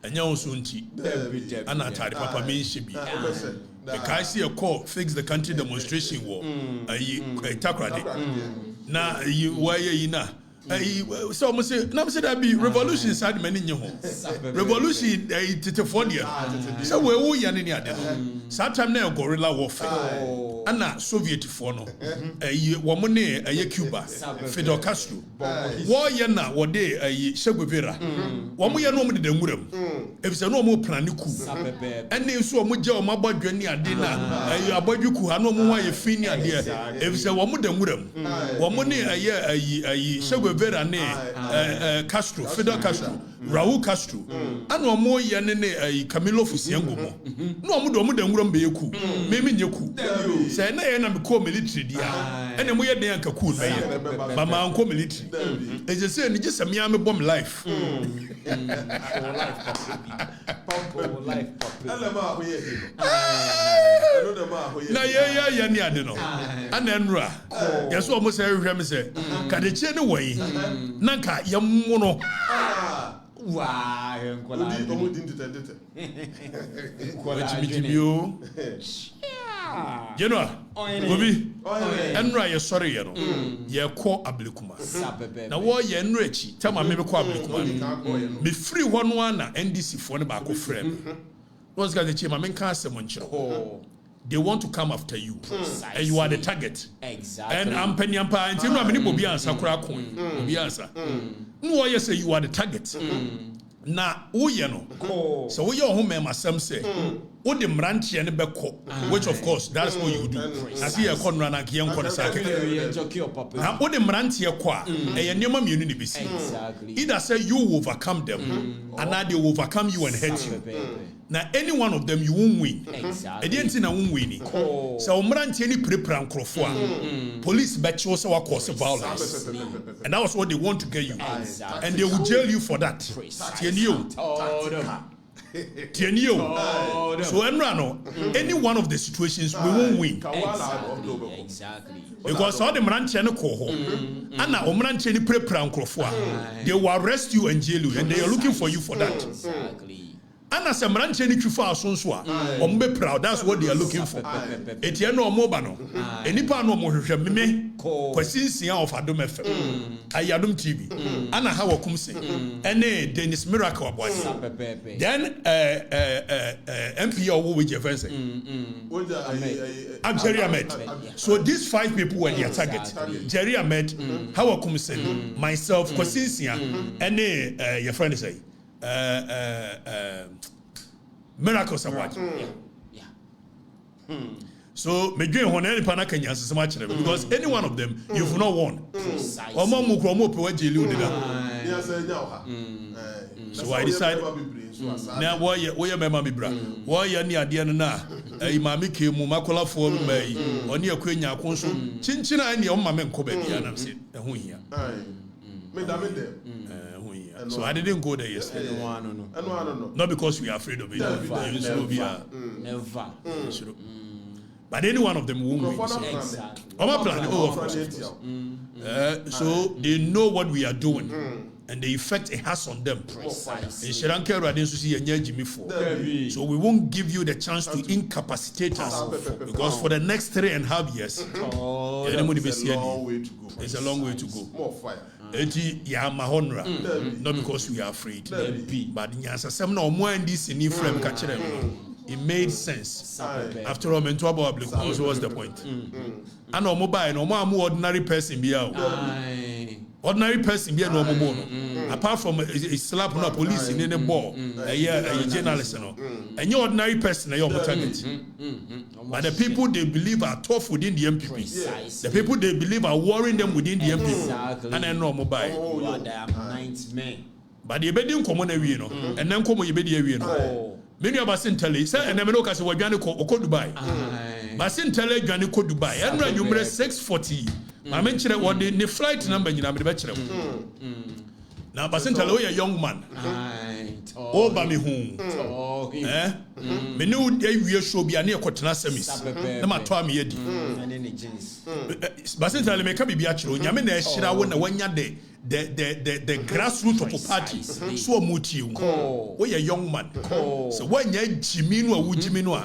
enya onsunti ana tare papa me nhye bi because see a call fix the country demonstration war takrade na why yi na so almost say na say that be revolution sad many nye ho revolution tete dia so we wo ya ne ade no that time na guerrilla warfare ana soviet for no wo mo ne Cuba Fidel Castro wo ya na wo de Che Guevara wo mo ya no mo de danguram e bisa no mo plan ku ene so mo je o mo abodwane ade na abodwuku ha no mo wa ye fini ade e bisa wo mo danguram wo mo ne Che Guevara ne Castro Fidel Castro Raul Castro ano mo ye ne Camilo Fusiango mo no mo do mo danguram be yeku meme nyeku say na ye na me ko military dia ene mo ye den anka cool be ye ba ma anko military e je say ni je sam ya me bom life life na ye ni ade no ana nura ye so mo say hwehwe me say ka de che ne wai nanka ye mo no Wow, you know, Obi, Enra, you're sorry, you know, you're called Ablikuma. Now, what you're enriched, tell my maybe call Ablikuma. Be free one NDC for the back of frame. What's got the chair? My main cancer, Moncho. They want to come after you. Precisely. And you are the target. Exactly. And I'm penny and pie, and you know, I'm going to be answer. No, I say you are the target. Na you know. So we your home member some say, "O the mranti and the beko," which of course that's what you do. I see a corner and a young corner circuit. Now, o the mranti kwa, a nyama immunity be seen. Either say you will overcome them, and now they will overcome you and hurt you. Now, any one of them you won't win. Exactly. I didn't say I won't win. So, mranti any prepare and police bet you also cause violence, and that was what they want to get you, and they will jail you for that. So any one of the situations we won't win. Exactly. Because all the mranti and ko and now mranti any prepare and they will arrest you and jail you, and they are looking for you for that. Exactly. And as a mranti any chufa asonswa, ombe proud. That's what they are looking for. Etienne no mobano. Enipa no mo hwehwe me kwasinsia of Adom FM. Ayadom TV. Ana Hawa Koomson. Ene Dennis Miracle aboy. Then MP or with your friends. Jerry Ahmed. So these 5 people were their target. Jerry Ahmed, Hawa Koomson, myself, kwasinsia, ene your friend say. Miracles are what? So, me doing one any pana Kenya so much because any one of them you've not won. So I decided now why remember me bra why you near the na imami ke mu makola for me oni akwenya akonso chinchina ani o mama nko ba bia na say ehun hia so I didn't go there yesterday. No. Not because we are afraid of it. Never. But any one of them won't win. So they know what we are doing. And the effect it has on them. So we won't give you the chance to incapacitate us. Because for the next 3.5 years, it's a long way to go. More fire. Not because we are afraid. But it made sense. After all, so what's the point? And no mobile, no more ordinary person be out. Ordinary person be no more. Apart from a slap on a police in any ball, a journalist, and your ordinary person, your target. But the people they believe are tough within the MPP. The people they believe are warring them within the MPP. And then no mobile. But the bedroom common and then come you bed. Many of Basintale say, and never know because we're going to Dubai. Basintale going to Dubai. And when you make 640, I mentioned what the flight number in the bachelor. Now, Basintale, a young man. Oh, Bami home. Me know they will show be a near Cotana Semis. No matter me, Basintale make up be actual. Yamina Shira when the 1 year day. the grassroots of the party. So muti we a young man. So when you Jimmy no Jimmy no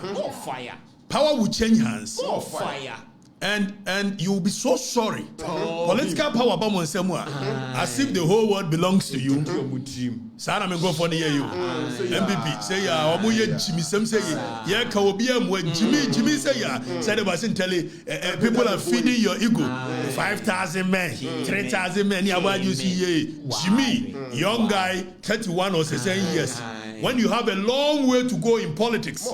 fire. Power will change hands. Fire. And you will be so sorry. Political power as if the whole world belongs to you. Sana me go for the you. MPP say ya omo ye Jimmy Sam say ya ka obi am Jimmy say ya say the Basintale people are feeding your ego. 5,000 men, 3,000 men ya you see Jimmy young guy 31 or 7 years. When you have a long way to go in politics,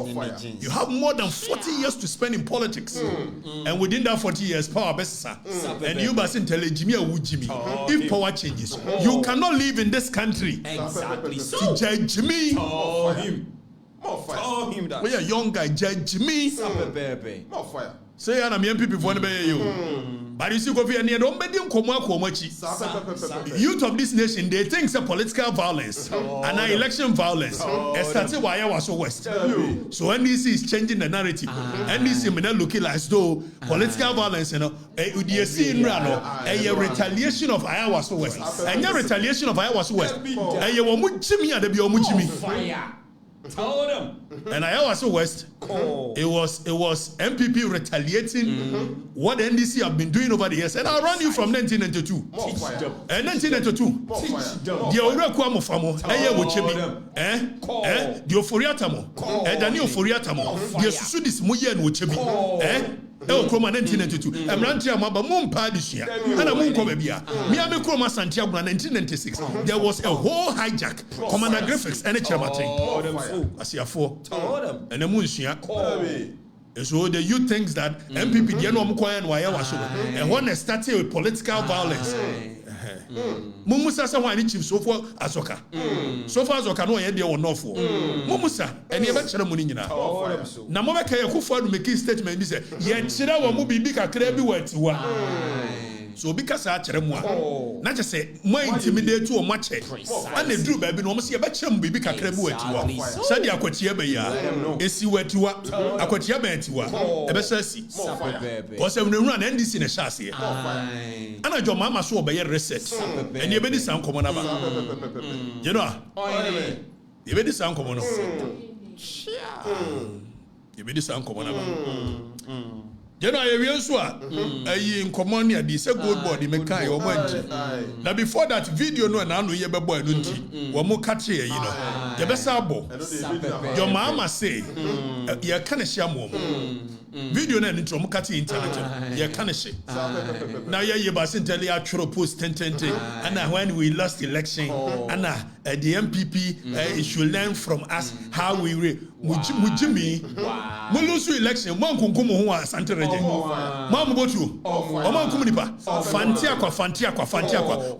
you have more than 40 years to spend in politics. And within that 40 years, power best. And you mustn't tell Jimmy or Jimmy. If power changes, you cannot live in this country. Exactly. To judge me. Tell him that. We are young guy, judge me. More fire. Say I'm MPP before the you. But you see, go for don't be youth of this nation, they think it's a political violence and an election violence. Started why I was so west. So NDC is changing the narrative. NDC may not look as though political violence, you know, you see in Rano, a retaliation of Iowa so west. And your retaliation of Iowa so west. And you want Jimmy and the Jimmy. Fire. Told them. And I also West. It was MPP retaliating what the NDC have been doing over the years. And I'll run you from 1992. And 1992. The Orakwamo Famo, the Oforiatamo, and the new Oforiatamo, the Sudis Muyan Wuchebi, Kroma 1992. I'm running about Moon Padishia, and a Moon Kobebia. Miami Kroma Santiago 1996. There was a whole hijack. Commander Griffiths and a Chamatin. I see a four. And a Munshia. So the youth thinks that MPP and when they started with political violence. Mumusa wani chief so far azoka. So far azoka no ye dey on no for. Mumusa eni e be kire mu ni nyina. Na mo be ka ye kufu make statement bi say ye kire wo mu bibi kakra bi watiwa. So because I kire mu a na je say mo intimidate o mo che. Ana duru ba bi no mo say ye be kire mu bibi kakra bi watiwa. Say dia akwatie ba ya. Esi watiwa. Akwatie ba atiwa. E be say si. Ko se mu na NDC na shase. Ana jo mama so be ye reset. And you be this sound common about. You know, you be this sound common. You be this sound common about. You know, you also in common here. This a good body make kind of went. Now before that video, no, and I know you be boy nunti. One more catch here, you know. You be sabo. Your mama say, you can't share more. Video na nitro mukati internet ya kanishe now ya Basintale actual post 10 and when we lost election and the MPP should learn from us how we mujimi mulusu election mo nkunkumu ho asante reje mo mbotu o mo nkum nipa fantia kwa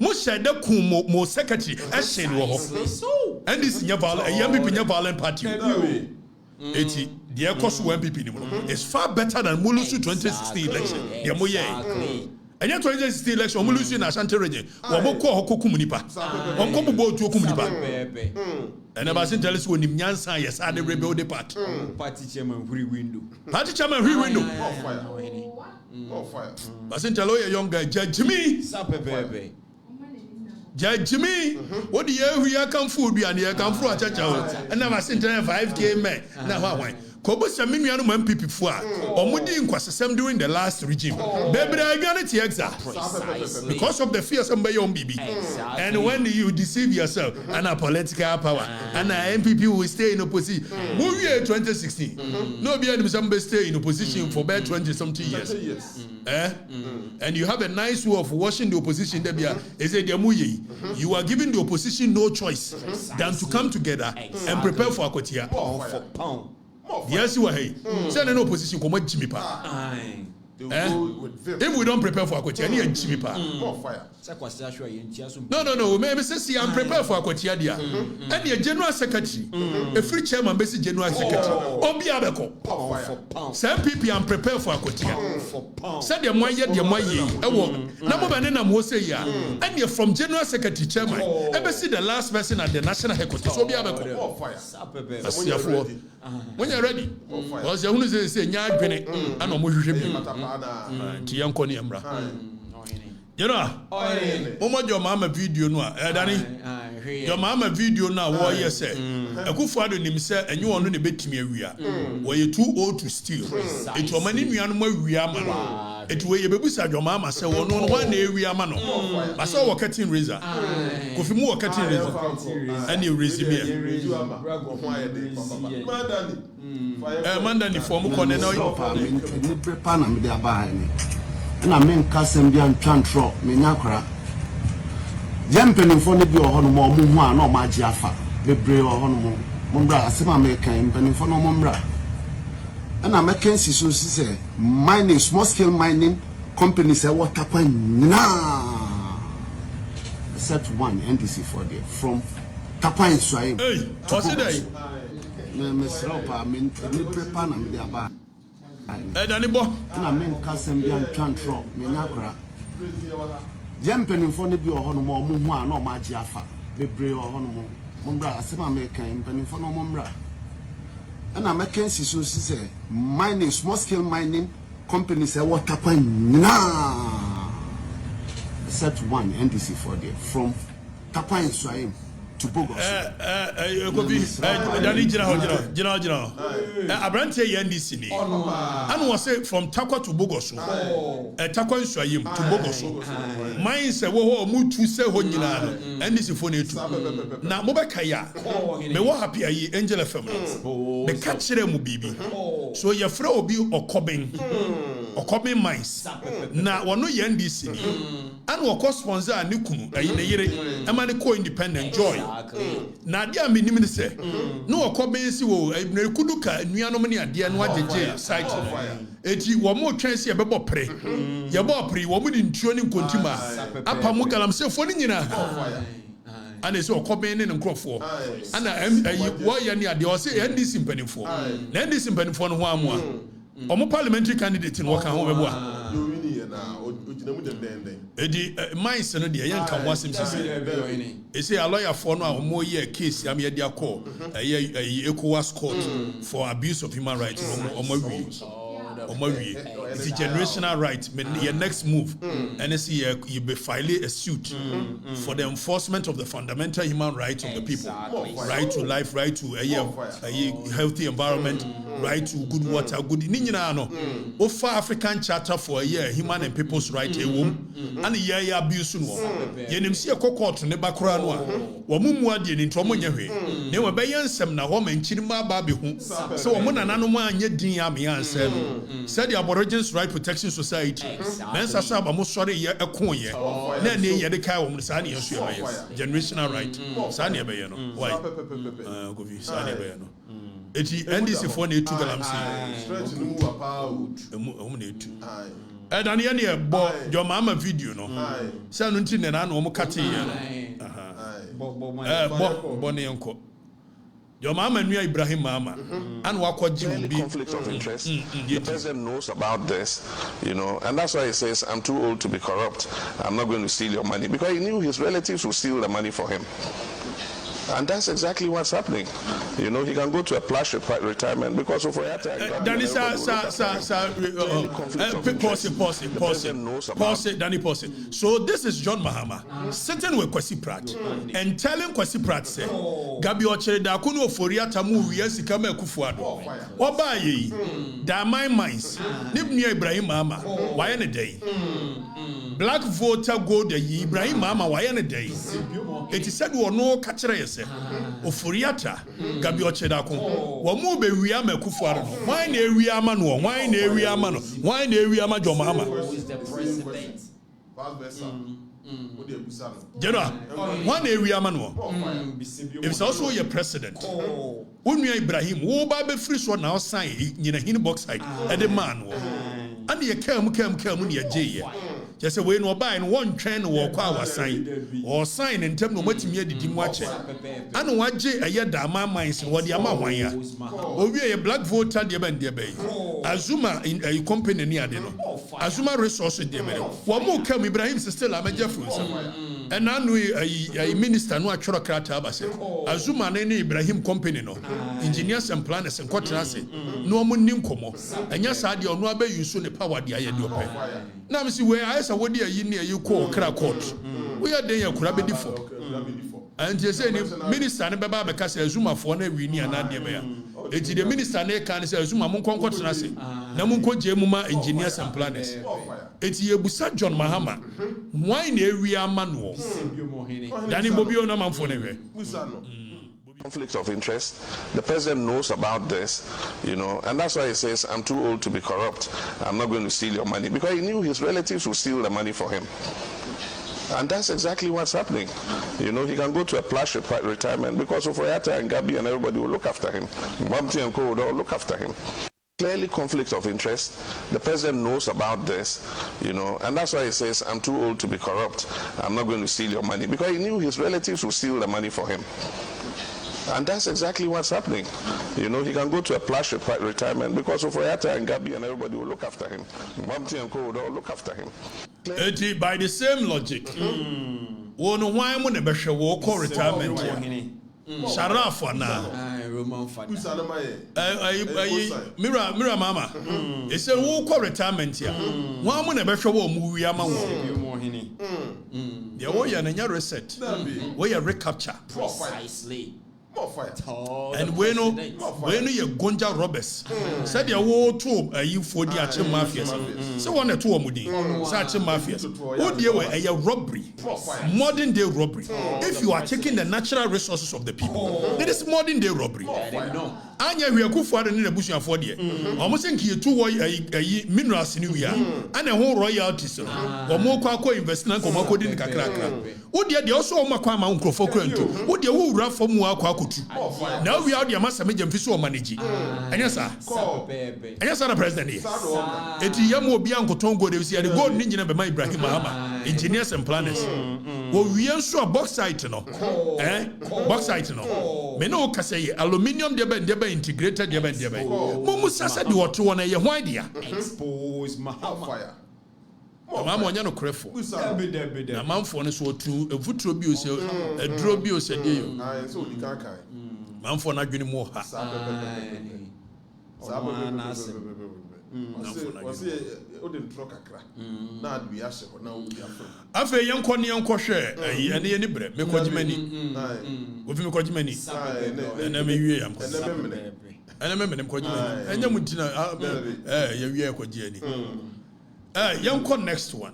mo shede kun mo secretary e shede wo ho and this nya MPP nya violent party 80 the cost MPP is far better than Mulusu 2016 election. The moye. And 2016 election, Mulusu na Ashanti region. Waboko hoko kumunipa. Onko bo tu kumunipa. And Basintale so nim nyansa yes ade rebel the party. Party chairman free window. Party chairman free window. Fire. Basintale a young guy judge me. Judge me. What the year we come food be and you come through a church and never sent 5K men. Now why? Koomson minuanu MPP fua omudi nkwasesem during the last regime. Baby I got it because of the fear somebody on BB. And when you deceive yourself and a political power and a MPP will stay in opposition. Movie 2016. No be somebody stay in opposition for about 20 something years. And you have a nice way of washing the opposition. You are giving the opposition no choice than to come together and prepare for Akotia. Yes, you are. Send an opposition come Jimmy Pa. If we don't prepare for Akotia, and Jimmy Pa. No. Maybe say I'm prepared for Akotia dia. And the general secretary, a free chairman, basic general secretary. Obi abeko. Some people I'm prepared for Akotia. Said the moye, Namo banana mo say ya. And you're from general secretary chairman. Ever see the last person at the national headquarters? Obi abeko. When you're ready, because you want to say, "Nya adwene, ano mo hwehwe bi." Ti yankoni amra. You know, Momo your mama video no Danny. Your mama video now war yes say. Akufo-Addo nim say enye onu ne betimi awia. Were you too old to steal. It wo mani nuanu ma awia ma no. It we yebebusa your mama say wo no one na awia ma no. Ba say wo cutting razor. Kofi mu wo cutting razor. And you raise me. Mandani for mu kone na ni prepare na me dey abai ni. Na men kasem bia ntwantro me nyakora jempenimfo ne bi oho no mo hu a na o ma agi afa bebre oho no mo mbra asema me kan mpenimfo no mo mbra na Mackenzie so say mining small scale mining companies say water kwan na set one NDC for there from Tapan Swahili. Hey, what's it day? Me sropa me ni prepare na me dey abai. Danny bo Na men kasem bia ntwantro me nyakora jempenimfo ne bi oho no mo hu a na o ma agi afa bebre oho no mo mbra asema me kan mpenimfo no mo mbra na Mackenzie so say mining small scale mining companies say water kwan na set one NDC for there from Tapan Swahili to Bogos. Danny General. Abrante NDC ni. And was say from Takwa to Bogos. Takwa Swahili to Bogos. Mine say wo mu tu say ho nyina no. NDC for ne tu. Na mo be kaya. Me wo happy ayi Angel FM. Me ka kire mu bibi. So ye fra obi okobin mines. Na wono ye NDC ni. And wo co sponsor anikunu ayi ne yire. E ma ne co independent joy. Na dia me nim ne se no okoben si wo na kuduka nuanom ne ade no agege site eti wo mo twan se bebo pre ye bo pre wo mu di ntuo ne nkontima apa mo galam se fo ne nyina ana se okoben ne nkrofo ana wo ye ne ade o se NDC mpanifo na NDC mpanifo no ho amoa omo parliamentary candidate no kan ho bebo Edi mines no de yanka wasem sisi. Ese a lawyer for no a omo ye case am ye dia call ECOWAS court for abuse of human rights omo wi. It's a generational right. Your next move and you be filing a suit for the enforcement of the fundamental human rights of the people. Right to life, right to a healthy environment, right to good water, good Ofa African Charter for a year, human and people's right a womb, and a abuse no. Yenim see a court ne bakra no. Wamumu adi ni ntomo nyehwe. Ne we be yansem na ho manchirima ba be hu. So wo na nanu ma anye din ya me yansem. Said the Aborigines Right Protection Society. Men sasa ba mo sori ye ekon ye. Na ne ye de kai wo mo sa ne yesu ye be. Generational right. Sa ne be ye no. Why? Go vi sa ne be ye no. Eti NDC for na etu galam si. Stretch no mu apa out. Emu na etu. Dan ye ne bo your mama video no. Say no nti ne na no mo kate ye no. Bo ne enko. Your mama knew Ibrahim Mama and any conflict of interest. The president knows about this, and that's why he says, I'm too old to be corrupt. I'm not going to steal your money, because he knew his relatives would steal the money for him. And that's exactly what's happening. He can go to a plush retirement because of Danny, pause. So this is John Mahama sitting with Kwesi Pratt and telling Kwesi Pratt, say, Gabi Ochere da kuno foria tamu wiesi kama Akufo-Addo. Oba ye, da my minds. Nibni Ibrahim Mahama, why any day? Black voter go the Ibrahim Mahama, why any day? It is said we no catcher yese. Oforiata Gabi Ochere da kun. Wo mu be wiya ma Akufo-Addo. Why na wiya ma no? Why na wiya ma no? Why na wiya ma John Mahama? General, one area man. If also your president, Unya Ibrahim, wo ba be free so now sign in a hin box side, and the man, and you come near Jay. Just a way no buy and one train or qua sign or sign in terms of what you did watch. And what Jay a year dama mines and what the amount 1 year. Or we a black voter, dear Ben, dear bay. Azuma in a company near dinner. Azuma resource de me wo mo kam Ibrahim still amaja frusa and anu a minister no atworo krata ba se Azuma ne Ibrahim company no engineers and planners and contractors no mo nim komo anya sa de ono aba yusu ne power de aye de ope na me si we ayesa wodi ayi ne ayi ko kra court we are dey akura be difo and you say minister ne baba be ka se Azuma fo na wi ni ana de be ya eti the minister ne kan say Azuma mo nkonko tena se na mo nko je mu ma engineers and planners eti yebusa John Mahama why na ewi ama no dani bobi ona manfo ne hwe conflict of interest. The president knows about this, you know, and that's why he says, I'm too old to be corrupt. I'm not going to steal your money, because he knew his relatives would steal the money for him. And that's exactly what's happening. You know, he can go to a plush retirement because of Oyata and Gabi and everybody will look after him. Mamti and Co will all look after him. Clearly conflict of interest. The president knows about this, you know, and that's why he says, I'm too old to be corrupt. I'm not going to steal your money, because he knew his relatives would steal the money for him. And that's exactly what's happening. You know, he can go to a plush retirement because of Oyata and Gabi and everybody will look after him. Mamti and Co will all look after him. By the same logic, one why mo ne behwe wo call retirement. Sharafa na. Mira mama. E say wo call retirement ya. Why mo ne behwe wo mu wi ama wo. Ye wo ya na nya reset. Wo ya recapture. Precisely. And when you Gonja Roberts said you wo to you for the ache mafias. So one to omudi such mafias. Oh dear way a robbery, modern day robbery. If you are taking the natural resources of the people, it is modern day robbery. Anya we are for the bush for there. Almost think you two minerals in we are and a whole royalties or more kwa investment or more in kakra. Oh dear, they also makwa ma uncle for kranto. Oh dear, who rap for mu akwa now we are the master major fiso manage. And yes, sir. And yes, sir, the president. It Yamo Bianco Tongo, they see the gold ninja by my Ibrahim Mahama, engineers and planners. Well, we are sure bauxite, no, bauxite, no. Meno Casay, aluminium, deba integrated, deba. Momusasa do what to one a year, why dear? Expose Mahama. Mama nyano krefo na manfo ne so tu evutro bi o se eduro bi o se de yo so di kan kan manfo na dwene mo ha odin tro kakra na adu ya hye na wo ya fo afa yenko ne yenko hwe ayi ene ye ne bre me kogimani ofi me kogimani na me wie am ene me me kogimani enya mutina ye wie kogiani yanko next one.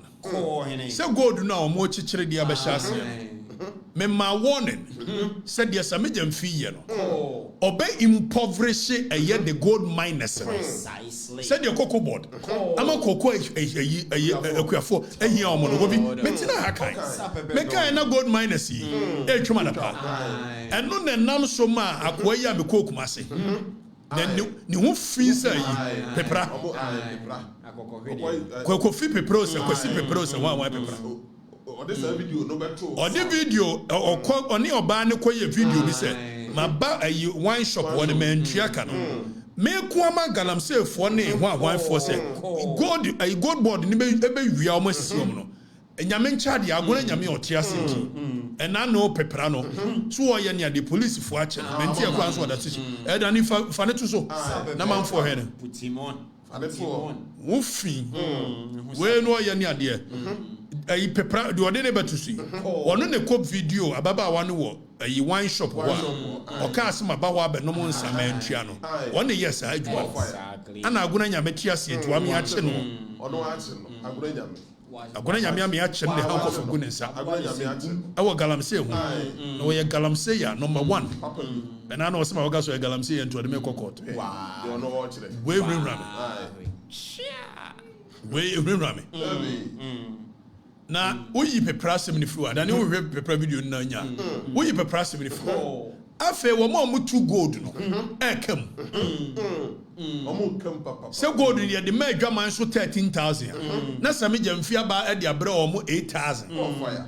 Say gold now more chichiri di abashasi. Me ma warning. Said yes, a medium fee no. Obey impoverish a year the gold miners. Precisely. Said your cocoa board. I'm a cocoa a for a year or more. Metina hakai. Meka na gold miners. Chumana pa. And no the nam so ma akwaya me coke masi. Then ni won free say pepra. Kweko fi pepro se kwesi pepro se wan pepra. O this video no beto. O the video oni oba ne koye video bi se ma ba ayi wine shop won man tuaka no. Me ko ama galamse fo ne wan fo se gold ayi gold board ni be wia o masisi no. Enyame nchade agora nyame otia senti. Ena no pepra no. So o ye ne the police fo ache no. Menti e kwa so da tichi. E da ni fa ne to so. Na man fo he ne. Put him on. Wofi we no ye ne ade ayi pepra de ode ne betusi ono ne kop video ababa wa no wo ayi wine shop wa o ka asema ba wa be no mo nsa ma ntua no one yes adwa ana aguna nyame tia se etua me ache no ono ache no aguna nyame me ache ne ha ko fogu ne nsa aguna nyame ache awo galamse hu no we galamse ya number 1 na na osema woga so ya galamse ya nto de me kokot wow ono wo chire we rame na oyi pepra sem ni fru ada ne wo hwe pepra video na nya oyi pepra sem ni fru afa wo mo tu gold no ekam omo kam papa se gold ni de ma adwaman so 13,000 na sami jamfia ba e de abre o mo 8,000 on fire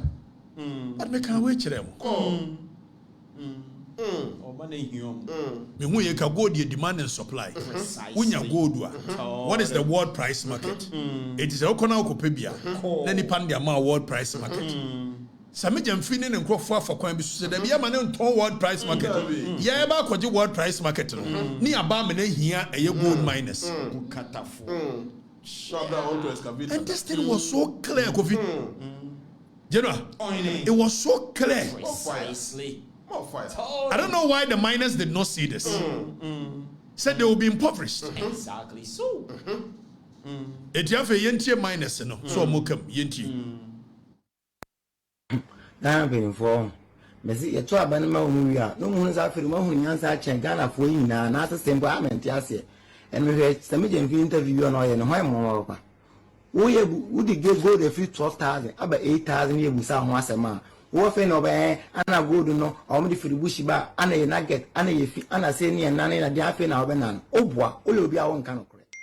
but me kan we kire mo Me who ye ka gold ye demand and supply. When you gold what is the world price market? It is a okona okopebia. Then ni pan the world price market. Sami jamfini and crofwa for coin be said there be a man on world price market. Yeah, ba kwaji world price market no. Ni aba me here a gold miners. OKATAKYIE. And this thing was so clear, Kofi. General, it was so clear. Precisely. I don't know why the miners did not see this. Said they will be impoverished. Exactly so. It have a yentie miners no. So mokam yentie. Ghana been for Messi a tour banama unuya, no moon is after the one who answer Ghana for you now, not a simple arment, yes, and we had some interview on oil and why more. Would give gold a few 12,000, about 8,000 years without once a month. Warfare over and I go to know, only for the bushy bar, and a nugget, and a fee, and a senior, and none in a diaphin or banana. Oh, boy, all will be our own kind of correct.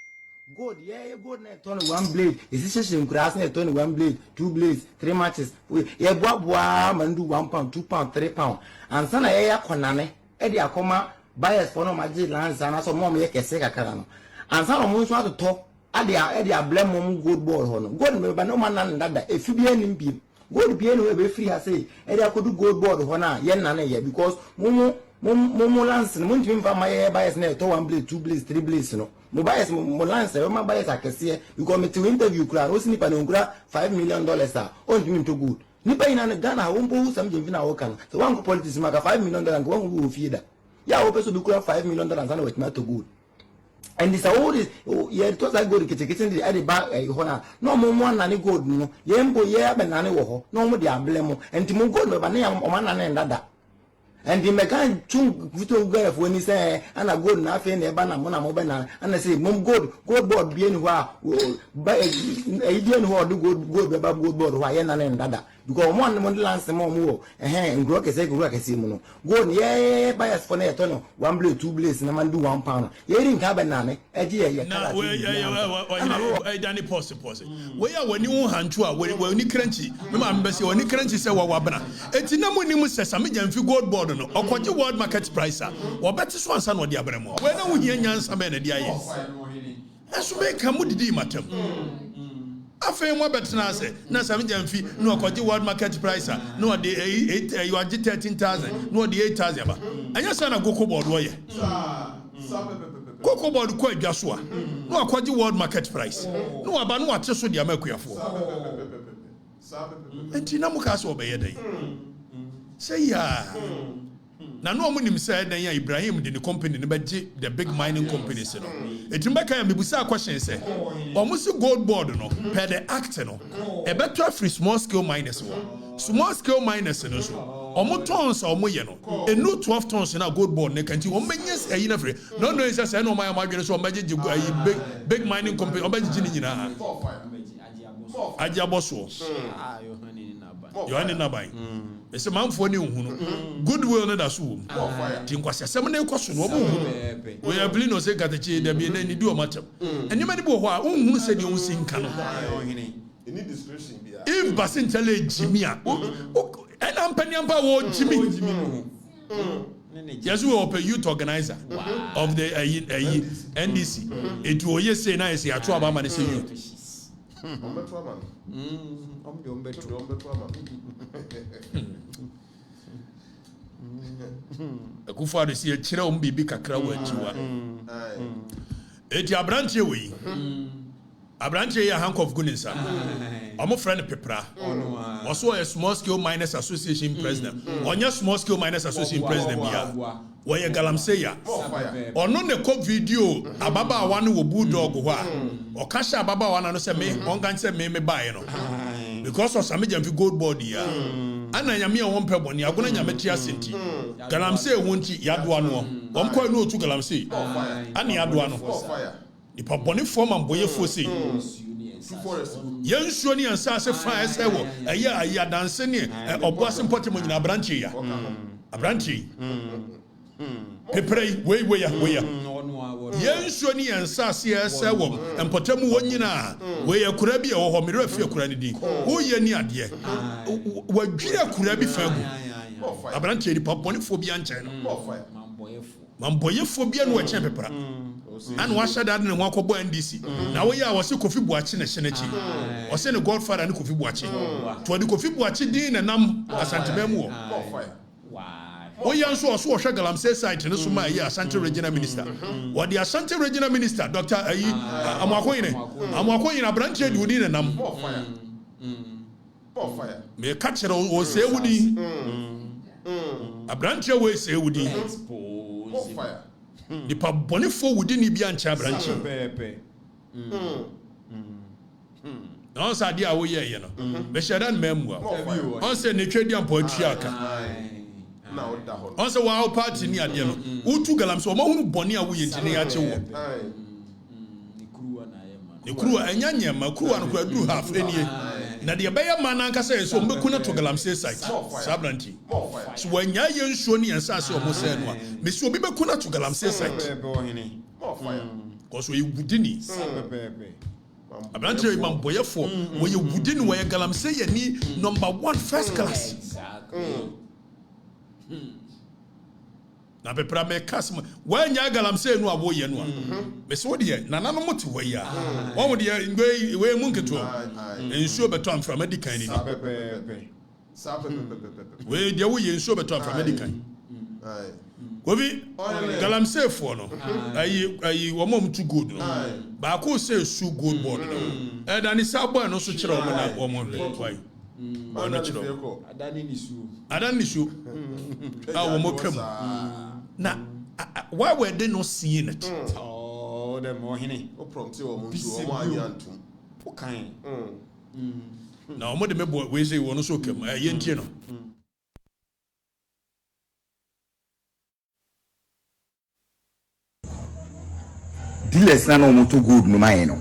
Good, yeah, good, turn one blade. Is this in grass, turn one blade, 2 blades, 3 matches. Yeah, boy, and do £1, £2, £3. And son, a conane, Eddie Acoma, buyers for no magic lands, and also more make a second carano. And some of us want to talk. Adia blame mom good board honor. God me but no man that if you be any people. God be anyway free I say. Edia could do good board honor yen nane ye because momo lance no ntimi fa my bias na to 1 blade 2 blades 3 blades no. Mo bias mo lance my bias akese because me to interview kra no sniper no kra $5 million ah. On to good. Nipa ina na Ghana won bo some jemfi na work no. So one politics maka $5 million and go who feed. Ya wo peso be kra $5 million and na wet to good. And this all this yeah it was like go to kitchen the at the back honor no more one and gold no yembo yeah banana wo no more the ablemo and timo gold no banana o man and that and the mechan chung vito go when he say and a gold na fe na eba na mo na mo bana and I say mom gold board be anywhere buy a do gold board why and that because one lance more and grow say go no go yeah bias for na tono 1 blade 2 blades na man do £1 ye rin ka banana e je ye na we Danny pause we are when you hantu a we ni crunchy me ma mbese we ni crunchy say wa bana enti na mo ni mu sesa me jamfi gold board no okoje world market price a wo beti so ansa no de abramo we na wo hia nyansa be na de aye aso be ka mu didi matam afei mo betena ase na sami jamfi no okoje world market price no de 8 you are 13,000 no de 8,000 ba anya sa na goko board wo ye goko board ko adwaso a no okoje world market price no aba no ate so de amakuafo enti na mo ka so obeye dai say ya na no mo nim say dan ya Ibrahim de the company ne beje the big mining companies no etimba ya mebusa question say omusi gold board no per the act no e better free small scale miners no so omo tons omo ye no enu 12 tons na gold board ne kanti o menyes ayi na free no is say no my adwene so o beje big mining company o beje ni nyina ajiaboso Yohane Nabai. Ese manfo ni uhunu. Goodwill na da so wo. Ti nkwasasem na ekoso no obo uhunu. We are pleased no say Okatakyyie da bi na ni du o matem. Enima ni bo ho a uhunu se de unsi nka no. Any discretion be. If Basintale Jimia. And ampanyampa wo Jimmy. Yes, we are a youth organizer of the NDC. It will yes say na say atu abama na say youth. Akufa de si kire o mbibi kakra wa ajiwa eti abranche we abranche ya hank of goodness omo friend pepra also a small scale miners association president onya small scale miners association president bia wo ye galamseya ono ne ko video ababa awane wo bulldog ho a o kasha ababa awane no se me ongan se me bae no because of some jamfi gold board ya ana nyame a won peboni agona nyame tia senti galamse wonti yadoa no omko no otu galamse ana yadoa no ipa boni form amboye fosi yensuo ni ansa se fa ese wo aya danse ni obo asempoti mo nyina branche ya abranche peprei we ya yensuo ni ansa se ese wo empotamu wo nyina we ya kura bi wo ho mere afia kura ni di wo ye ni ade wadwira kura bi fa gu abrante ni paponi phobia nche no mamboye phobia no eche pepra and wa shada ne ho akobo NDC na wo ya wo se Kofi Buachi na shenechi wo se ne Godfather ne Kofi Buachi to de Kofi Buachi din na nam asantebam wo o yan so so hwe galamsey site ne so ma yi Asante Regional Minister wo de Asante Regional Minister Dr. Amoakoyine abrante di wodi ne nam me ka kire o se wudi abrante we se wudi the pabonifo wudi ni bia ncha abrante no sa dia wo ye no be shedan memwa on se ne twedi ampo atuaka na oda ho on se wa party ni ade no utu galamsey o ma hunu boni a wo ye ntine ya che wo ni kuruwa enya ma kuruwa no kwadu half enie na de beye man anka say so mbeku na to galamsey site sabranti so wanya ye nsuo ni yansa se o mo say no a me si obi beku na to galamsey site cause we wudini abranti man boyefo we ye wudini we galamsey ye ni number 1 first class na pepra me kasma wanya galamsey no abo ye no a me so de na nanu moti we ya won de we mu nketo ensuo beto am from medical ni we de wo ye ensuo beto am from medical Kofi galamsey fo no ayi wo mom too good no ba ko say su good board no e da ni sabo no so kire wo na wo mo why ono kire adani ni su wo mo kam na why were they not seeing it? Oh, the mohini. O prompt you o ayantum. Pokan. Na o mo de mebo we say won so kam ayentie no. Dealers na no mo to good no mai no.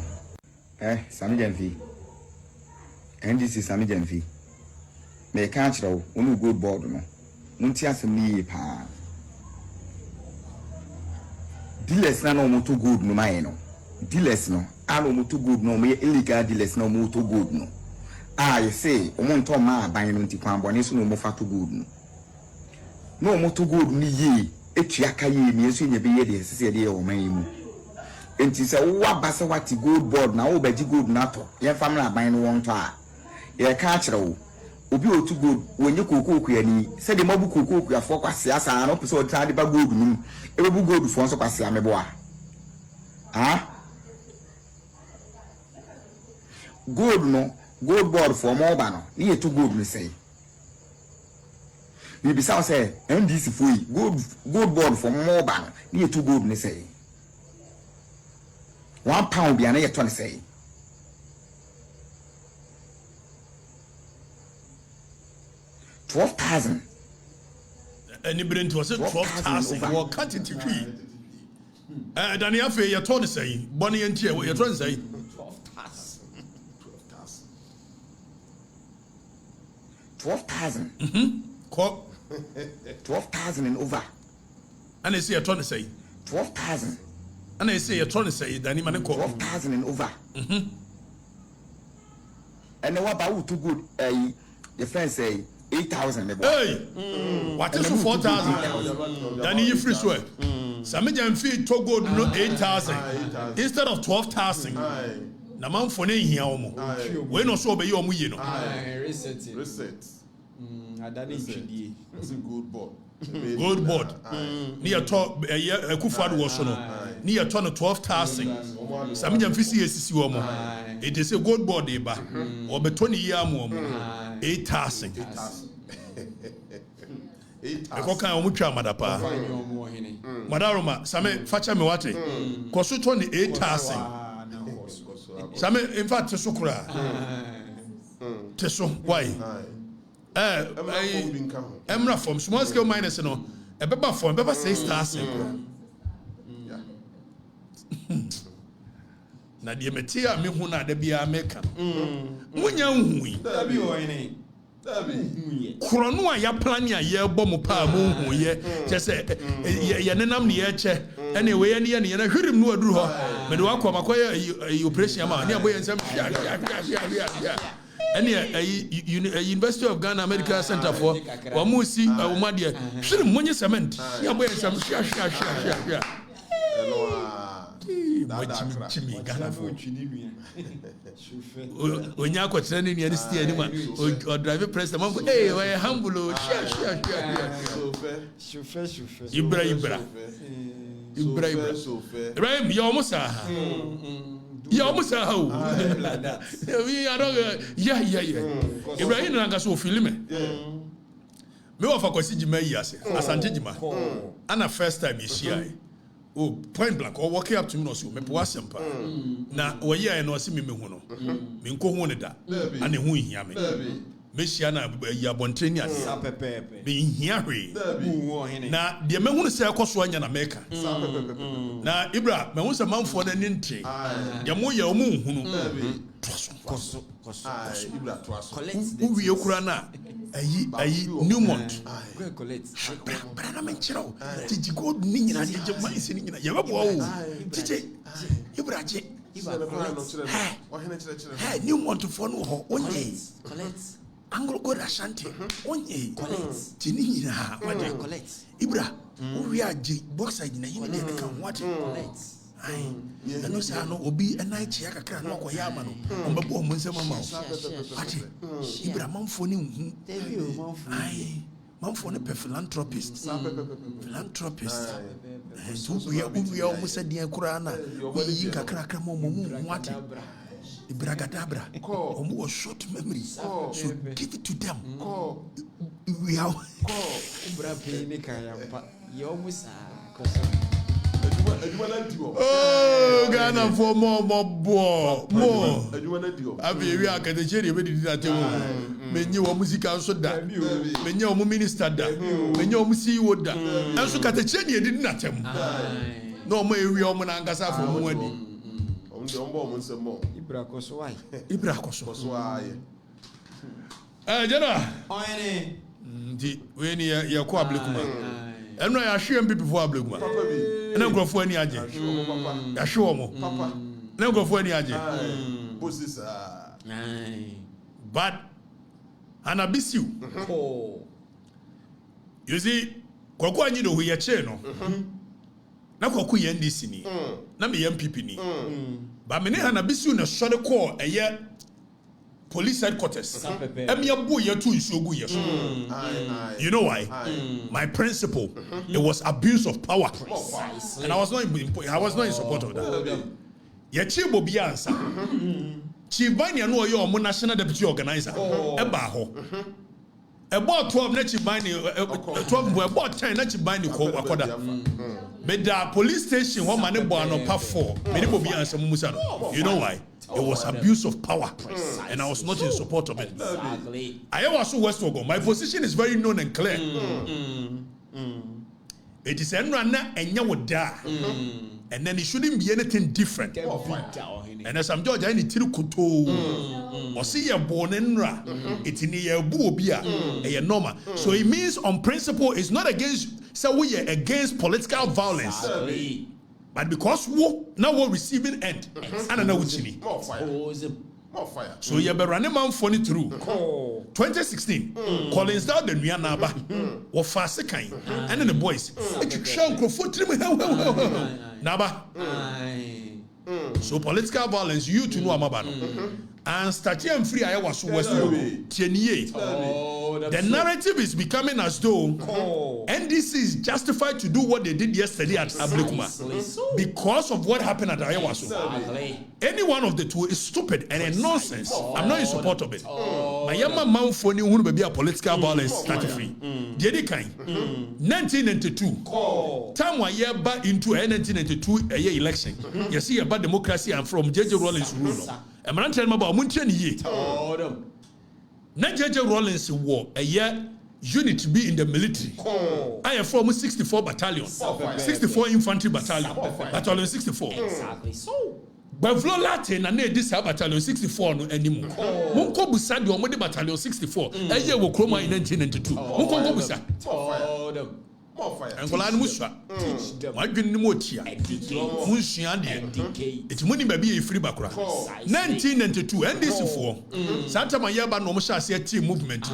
Sami Jamfi. NDC Sami Jamfi. Me ka kire wo no good board no. Munti asem ni pa. Dealers na no mo to good no mai no. Dealers no ano mo to good no me illegal dealers na mo to good no. You say o mo nto ma ban no nti kwan bone so no mo fa to good no. No mo to good ni ye etuaka ye ni eso nya be ye de sese de o man mu. Enti se wo abasa wati good board na wo baji good na to. Ye family ban no won to a. Ye ka kire wo obi o to good wonye kokoku ani se de mabu kokoku afọ kwase asa no pese o tade ba good num e bu good fo so kwase amebo a good no good board for mo ba no ni e to good ni say ni bisa say NDC foi good board for mo ba no ni e to good ni say £1 bia na ye to ni say $12,000. Anybody was it 12,000? Well, cut it to tree. Daniel Fay, your tone say, Bonnie and Tia, what you're trying to say? 12,000. 12,000 and over. And they say, you're trying to say 12,000. And they say, you're trying to say, Danny Man, 12,000 and over. And what about too good? Your friend say 8,000. Hey, what is 4,000? Then you free swear. Some Jamfi to go no 8,000 instead of 12,000. Na man for ne here omo. We no so be you omo ye no. Reset. Adani chidie. It's a good board. Good board. Ni ato Akufo-Addo was no. Ni ato no 12,000. Some Jamfi si esisi omo. It is a good board e ba. Obeto ni ye amu omo. 8,000. Eko kan omu twa madapa. Madaroma same facha me wate. Koso to ni 8,000. Same in fact teso kura. Teso why? Emra form small scale miners no. Ebeba form ebeba 6,000. Na die metia me hu na da bia meka. Munya nhui. Dabi o ene. Krono a ya plan ya ye bɔ mo pa mo hu ye kyese ye nenam ne ye che ene we ye ne ye na hwirim no aduru hɔ me de wakɔ makoye operation ma ne aboye nsɛm University of Ghana Medical Center for Wamusi Umadia. Shouldn't money cement. Yeah, boy, some share. Chimmy Ghana for when you are sending your city or driver press the month. Hey, we're humble. Share. Ibra. Right, you almost are. You almost are how we are. Yeah. Ibrahim and Gaso film. Me wa fakwasi jima yase. Asante jima. Ana first time you see. Oh, point blank. Or walking up to me no so me po asempa. Na wo ye no se me hu no. Me nko hu ne da. Ana hu hia me. Me hia na ya bontreni ase. Me hia hwe. Na de me hu se ekoso anya na meka. Na Ibra, me hu se manfo na ni ntre. De mo ye o mu hu no. Koso. Ibra toaso. Who we okura na ayi Newmont. Brana menchiro. Tiji go ni nyina de jema isi ni nyina. Ye bebo o. Tiji Ibra je. Hey, Newmont for no ho. Onye. Anglo go Ashanti. Onye. Tini nyina. Onye. Ibra. Who we aje boxer nyina yini de kan what? I know say no obi a night chia kakra no akoya ama no ombebo mo nsem ama o ati Ibra manfo ni hu manfo ne philanthropist so we o say dia kura na yi kakra mo hu ati Ibra gadabra omo was short memory so give it to them we are Ibra pe ni kayampa yo musa oh, Ghana for more. Abi we Okatakyyie be did that. Menye wo music also da. Menye wo minister da. Menye wo CEO da. Enso Okatakyyie did not am. No mo ewi o mo na ngasa for mo adi. Ombo mo nsemo. Ibra koso why? Ibra koso aye. Jana. Oyene. Ndi we ni ya ko ablekuma. Eno ya hwe mbi before ablekuma. Papa bi. Na nkrofo ani age. Ya hwe mo. Papa. Na nkrofo ani age. Bosses But anabisiu. You see, kwaku anyi do ye che no. Na kwaku ye NDC ni. Na me MPP ni. Ba me ne anabisiu na sode call eye police headquarters. Emiabu ye tu nsuogu ye so. You know why? My principle, it was abuse of power. And I was not in support of that. Ye chibo bi ansa. Chibani no ye omo national deputy organizer. Eba ho. About 12 na chibani 12 about 10 na chibani ko akoda. Me da police station ho mane bo anopa 4. Me bo bi ansa mumusa no. You know why? It was abuse of power, and I was not in support of it. Exactly. I was West Ogo. My position is very known and clear. It is Enrana and Yawoda, and then it shouldn't be anything different. And as I'm George, I need to kuto or see a born enra. It's in a buobia, a norma. So it means on principle, it's not against. So we are against political violence. Exactly. But because now receiving end, and now we more fire. So you be running man funny through. 2016, Collins down the Naba, or fast kind, and then the boys. Naba. So political violence, you to know Amabano. And Statian Free I was West the narrative is becoming as though NDC is justified to do what they did yesterday at Ablekuma because of what happened at Ayawaso. Any one of the two is stupid and a nonsense. I'm not in support of it. My young man for new be a political violence started free. The other kind 1992 time one year back into 1992 a year election. You see about democracy and from JJ Rawlings rule. I'm not telling about Munchen ye. Na JJ Rawlings war a year unit be in the military. I am from 64 battalion, 64 infantry battalion, battalion 64. Exactly. So. But Flo Latin and this battalion 64 no anymore. Munko Busadi or Modi battalion 64. A year will chroma in 1992. Munko Busa. Angola no muswa. Wadwene no motia. Munsua de. Eti muni ba bi e free bakura. 1992 NDC for. Santa Mayaba no mo sha se team movement.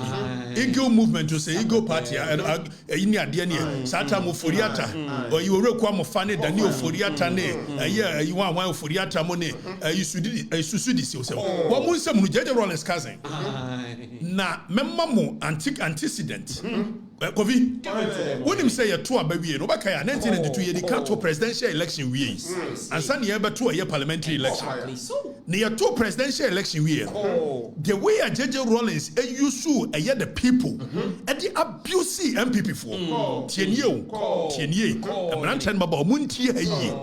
Eagle movement to say Eagle party ni ade ne. Santa mo foriata. O yi orekwa mo fa ne Dani oforiata ne. Yi wan oforiata mo ne. Yi susudi si o se. Wo mo nsem no jeje Rollins cousin. Na memma mo antecedent. Kovi, when him say a tour baby, no back 1992 year the presidential election we and Sunny ever to a parliamentary election. Near two presidential election we the way a JJ Rollins a used a year the people at the abuse MPP for Tienye, and Rantan Baba Munti a year.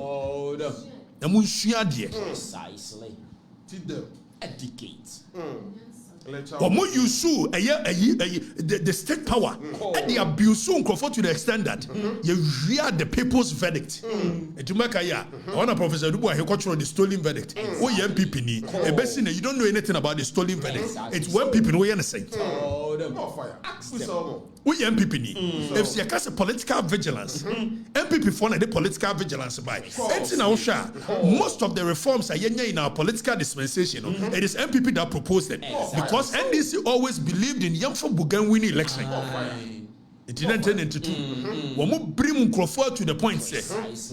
The Munshia dear. Precisely. Educate. Or more you sue the state power and the abuse soon comfort to the extent that you hear the people's verdict. To make a one Professor Dubois he control the stolen verdict. Oh yeah, people ni a best you don't know anything about the stolen verdict. It's when people know innocent. We MPP ni. If you cast a political vigilance, MPP for the political vigilance by. Most of the reforms are in our political dispensation. It is MPP that proposed it because NDC always believed in Yamfa Bugan winning election. It didn't turn into two. When we bring Crawford to the point, say,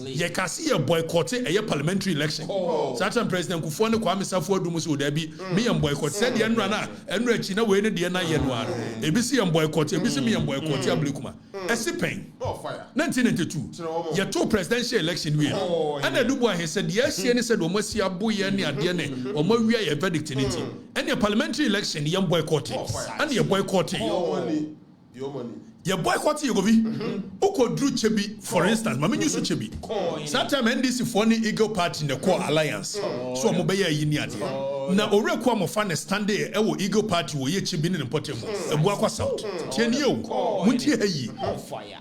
you can see a boycott a parliamentary election. Certain President Kufone Kwame Safo Dumusu there be me and boycott said the Enrana and Rechina way the Ena Yenwan. ABC and boycott, ABC me and boycott Yablikuma. A sipping. 1992. Your two presidential election win. And the Dubois he said, yes, he said, Omosia Buya near DNA, or Moria a verdict in it. And your parliamentary election, young boycotting. And your boycotting. Your money. Your boycott you go be. Oko Drew Chebi, for instance, Mami used to Chebi. Sometimes NDC for any Eagle Party in the core alliance. So Mobeya Yiniati. Na ore kwa mo fa ne stand e wo Eagle Party wo ye Chebi ne Mpotemu. Ebuakwa South. Tienio. Munti hayi. Fire.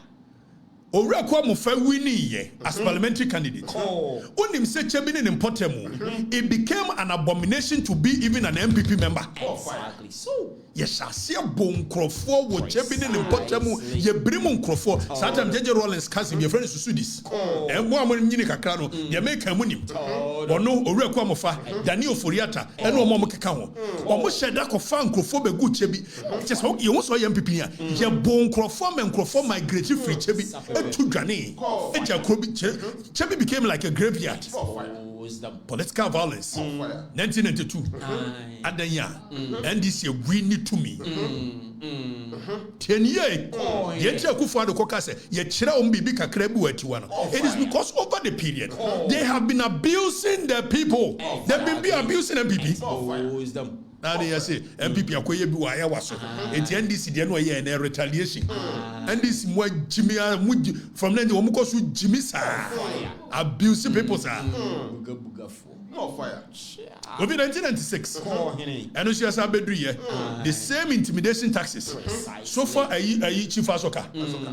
Ore kwa mo fa wini ye as parliamentary candidate. Unim se Chebi ne Mpotemu. It became an abomination to be even an MPP member. Exactly. So yes, I see a bone crofo with Chebi in Potemu, ye brimon crofo. Sometimes JJ Rollins cousin, your friend is Sudis. And one when you cano, you make a money. Or no, or Requamofa, Daniel Furiata, and no Momokao. Or Moshadako fan crofo be good Chebi. Just hope you also MPP. Ye bone crofo and crofo migratory free Chebi, and to Granny. And Chebi became like a graveyard. Political violence. 1992. At the year, NDC winning to me. 10 years. Yet Kufa the Kokase, yet Chira Umbi Kakrebu at one. It is because over the period they have been abusing the people. They've been abusing MPP. Now they say MPP akoye bi wa ya waso. Enti NDC dey no ye na retaliation. NDC mo Jimmy from then we go so Jimmy sa abuse people sa. No fire. Over 1996. And we see as the same intimidation taxes. So far Chief Asoka.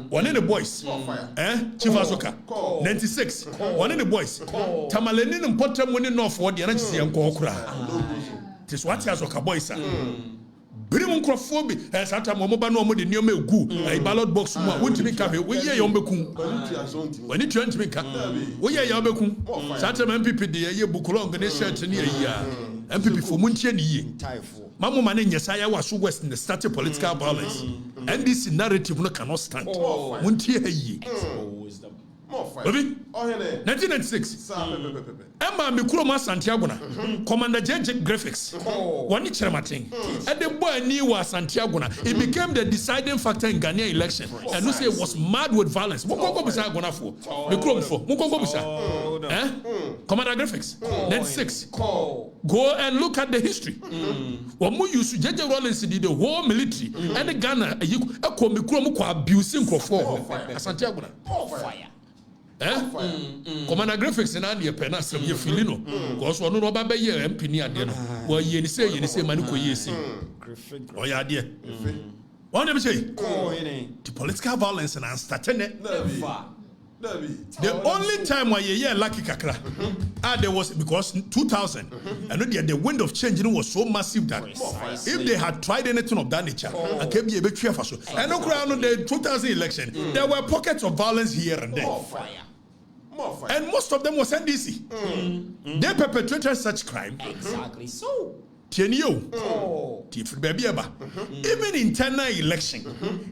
One in the boys. Chief Asoka. 96. One in the boys. Tamaleni important money north for the energy and Kokra. This what has a boy, sir. Bring microphone as at a moment no more than you may go. A ballot box won't be coming. We hear Yombekum. When it turns to me, we hear Yombekum. Saturday MPP, the year book long and a shirt near a year. MPP for Muntian ye. Mamma Man in Yesaya was so west in the started political violence. And this narrative no cannot stand. Muntia ye. 1996. Emma Mikuroma Santiago, Commander JJ Graphics, one Chermatin. And the boy knew Santiago. It became the deciding factor in Ghanaian election. And you say it was mad with violence. Commander Graphics, 96. Go and look at the history. When we used to JJ Rollins did the whole military and the Ghana, abusing Santiago. Fire. Commander Graphics in Andy Penas of your Filino. Because one of our year MP near dinner. Well, you say Manuko Yesi. Oh, yeah, dear. One of say the political violence and starting it. The only time why you lucky kakra, there was because 2000, and the wind of change was so massive that if they had tried anything of that nature, and kept a bit careful. And no crown on the 2000 election, there were pockets of violence here and there. And most of them was NDC. They perpetrated such crime. Exactly so. Even internal election,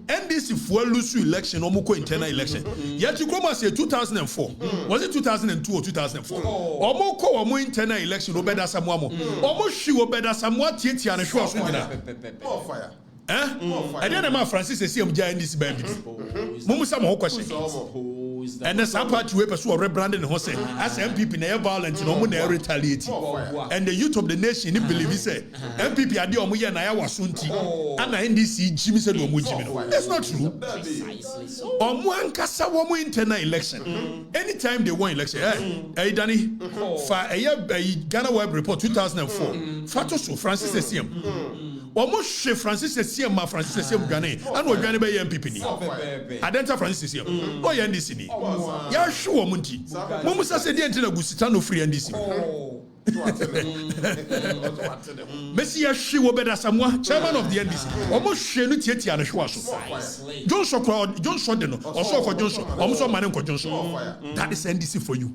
NDC for lose election, or internal election. Yet you come and say 2004. Was it 2002 or 2004? Or more internal election, or better someone more. Almost sure better somewhat Tieti and a show. More fire. I didn't know Francis is here in this baby. Mumusam ho question. And the Sapat we pursue rebranding Hose as MPP never violent no more retaliate. And the youth of the nation believe he said MPP adi omuya na ya wasunti and NDC Jimmy said omu Jimmy. That's not true. Omu ankasa womu internal election. Anytime they won election, Danny for a Ghana Web Report 2004. Fatoso Francis Essiem. Almost Francis Essiem, Francis Essiem Ghana, and we're going to be MPP. Identify Francis Essiem. Oh, NDC. Ya sure Munti. Mumusa said the entire Gusitano free NDC. Messi ya sure better someone, chairman of the NDC. Almost Shenu Tieti and Shwaso. Johnson crowd, Johnson Deno, or so for Johnson, almost Manenko Johnson. That is NDC for you.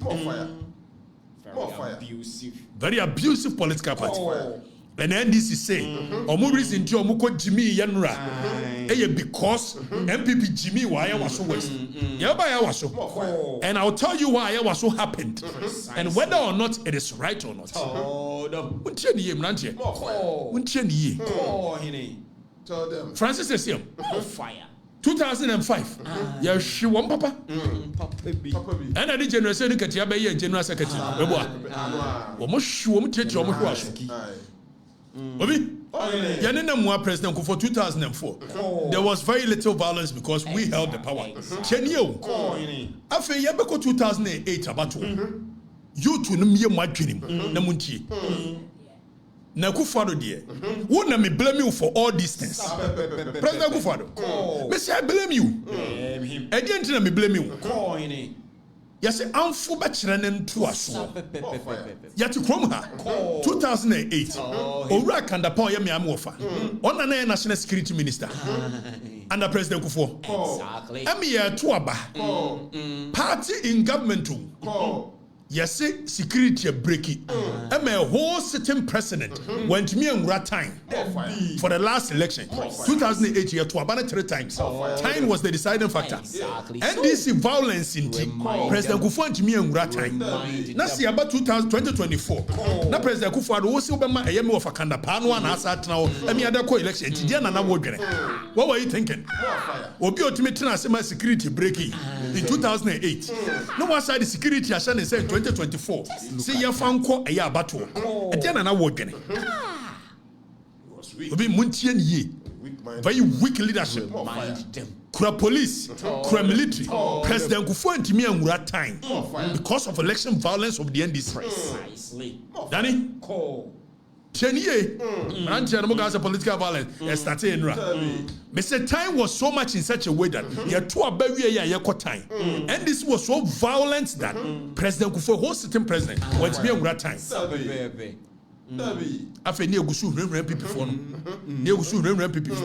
Very abusive political party. And NDC say, Omu reason to Omuko Jimmy Yanra. Because MPP Jimmy why I was so west. And I'll tell you why I was so happened. And whether or not it is right or not. Francis is here. Fire. 2005. Yeah, she won Papa. And I did general secretary, general secretary. Almost sure President for 2004. There was very little violence because we held the power. 10 years. After 2008, about you to me, my dream. Namunti. Nakufado dear. Wouldn't me blame you for all these things? President Kufado. Messi, I blame you. Again, me blame you. Yes, I'm for bachelor to us. Yet you come her 2008. Orak and the power me amofa. On a national security minister. Under President Kufo. Exactly. I'm here to Aba. Party in government too. Yes, security breaking. I'm a whole sitting president went me and rat time for the last election. 2008 year to Abana 3 times. Time was the deciding factor. And this violence in President Kufuor went me and rat time. Now see about 2024. Now President Kufuor also Obama a yemi of a kanda pano and asat now. I mean other co-election. What were you thinking? Obi ultimately na security breaking in 2008. No one side the security as I said 2024. See your fan call a battle. And then an award. Be Muntian ye. Very weak leadership. Kura police, Kura military, President Kufuor and Timi and rat time because of election violence of the NDC. Precisely. Danny? 10 years, political violence started in Ra. Mr. Time was so much in such a way that you had 2 time. And this was so violent that President Kufuor, whole sitting president, went to be on that time. After near Gusu, people for near Gusu, people.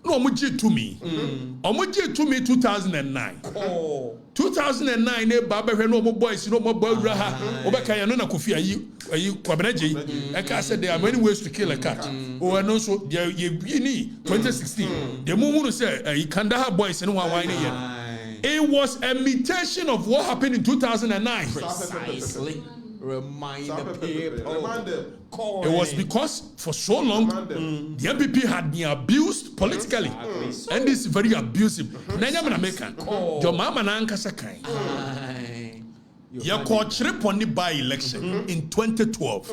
No, Omuji to me. Omuji to me 2009. 2009, Baba no more boys, no more boy Raha. Obaka no na Kofi ayi Kwabenaji. I said there are many ways to kill a cat. Oh, and also there you 2016. The Mumu said Kandahar boys and one wine. It was a imitation of what happened in 2009. Precisely. Remind the people. It was because for so long the MPP had been abused politically, and this is very abusive. Nanyam American, your mama na ankasa kai. You called Chiriponi by election in 2012.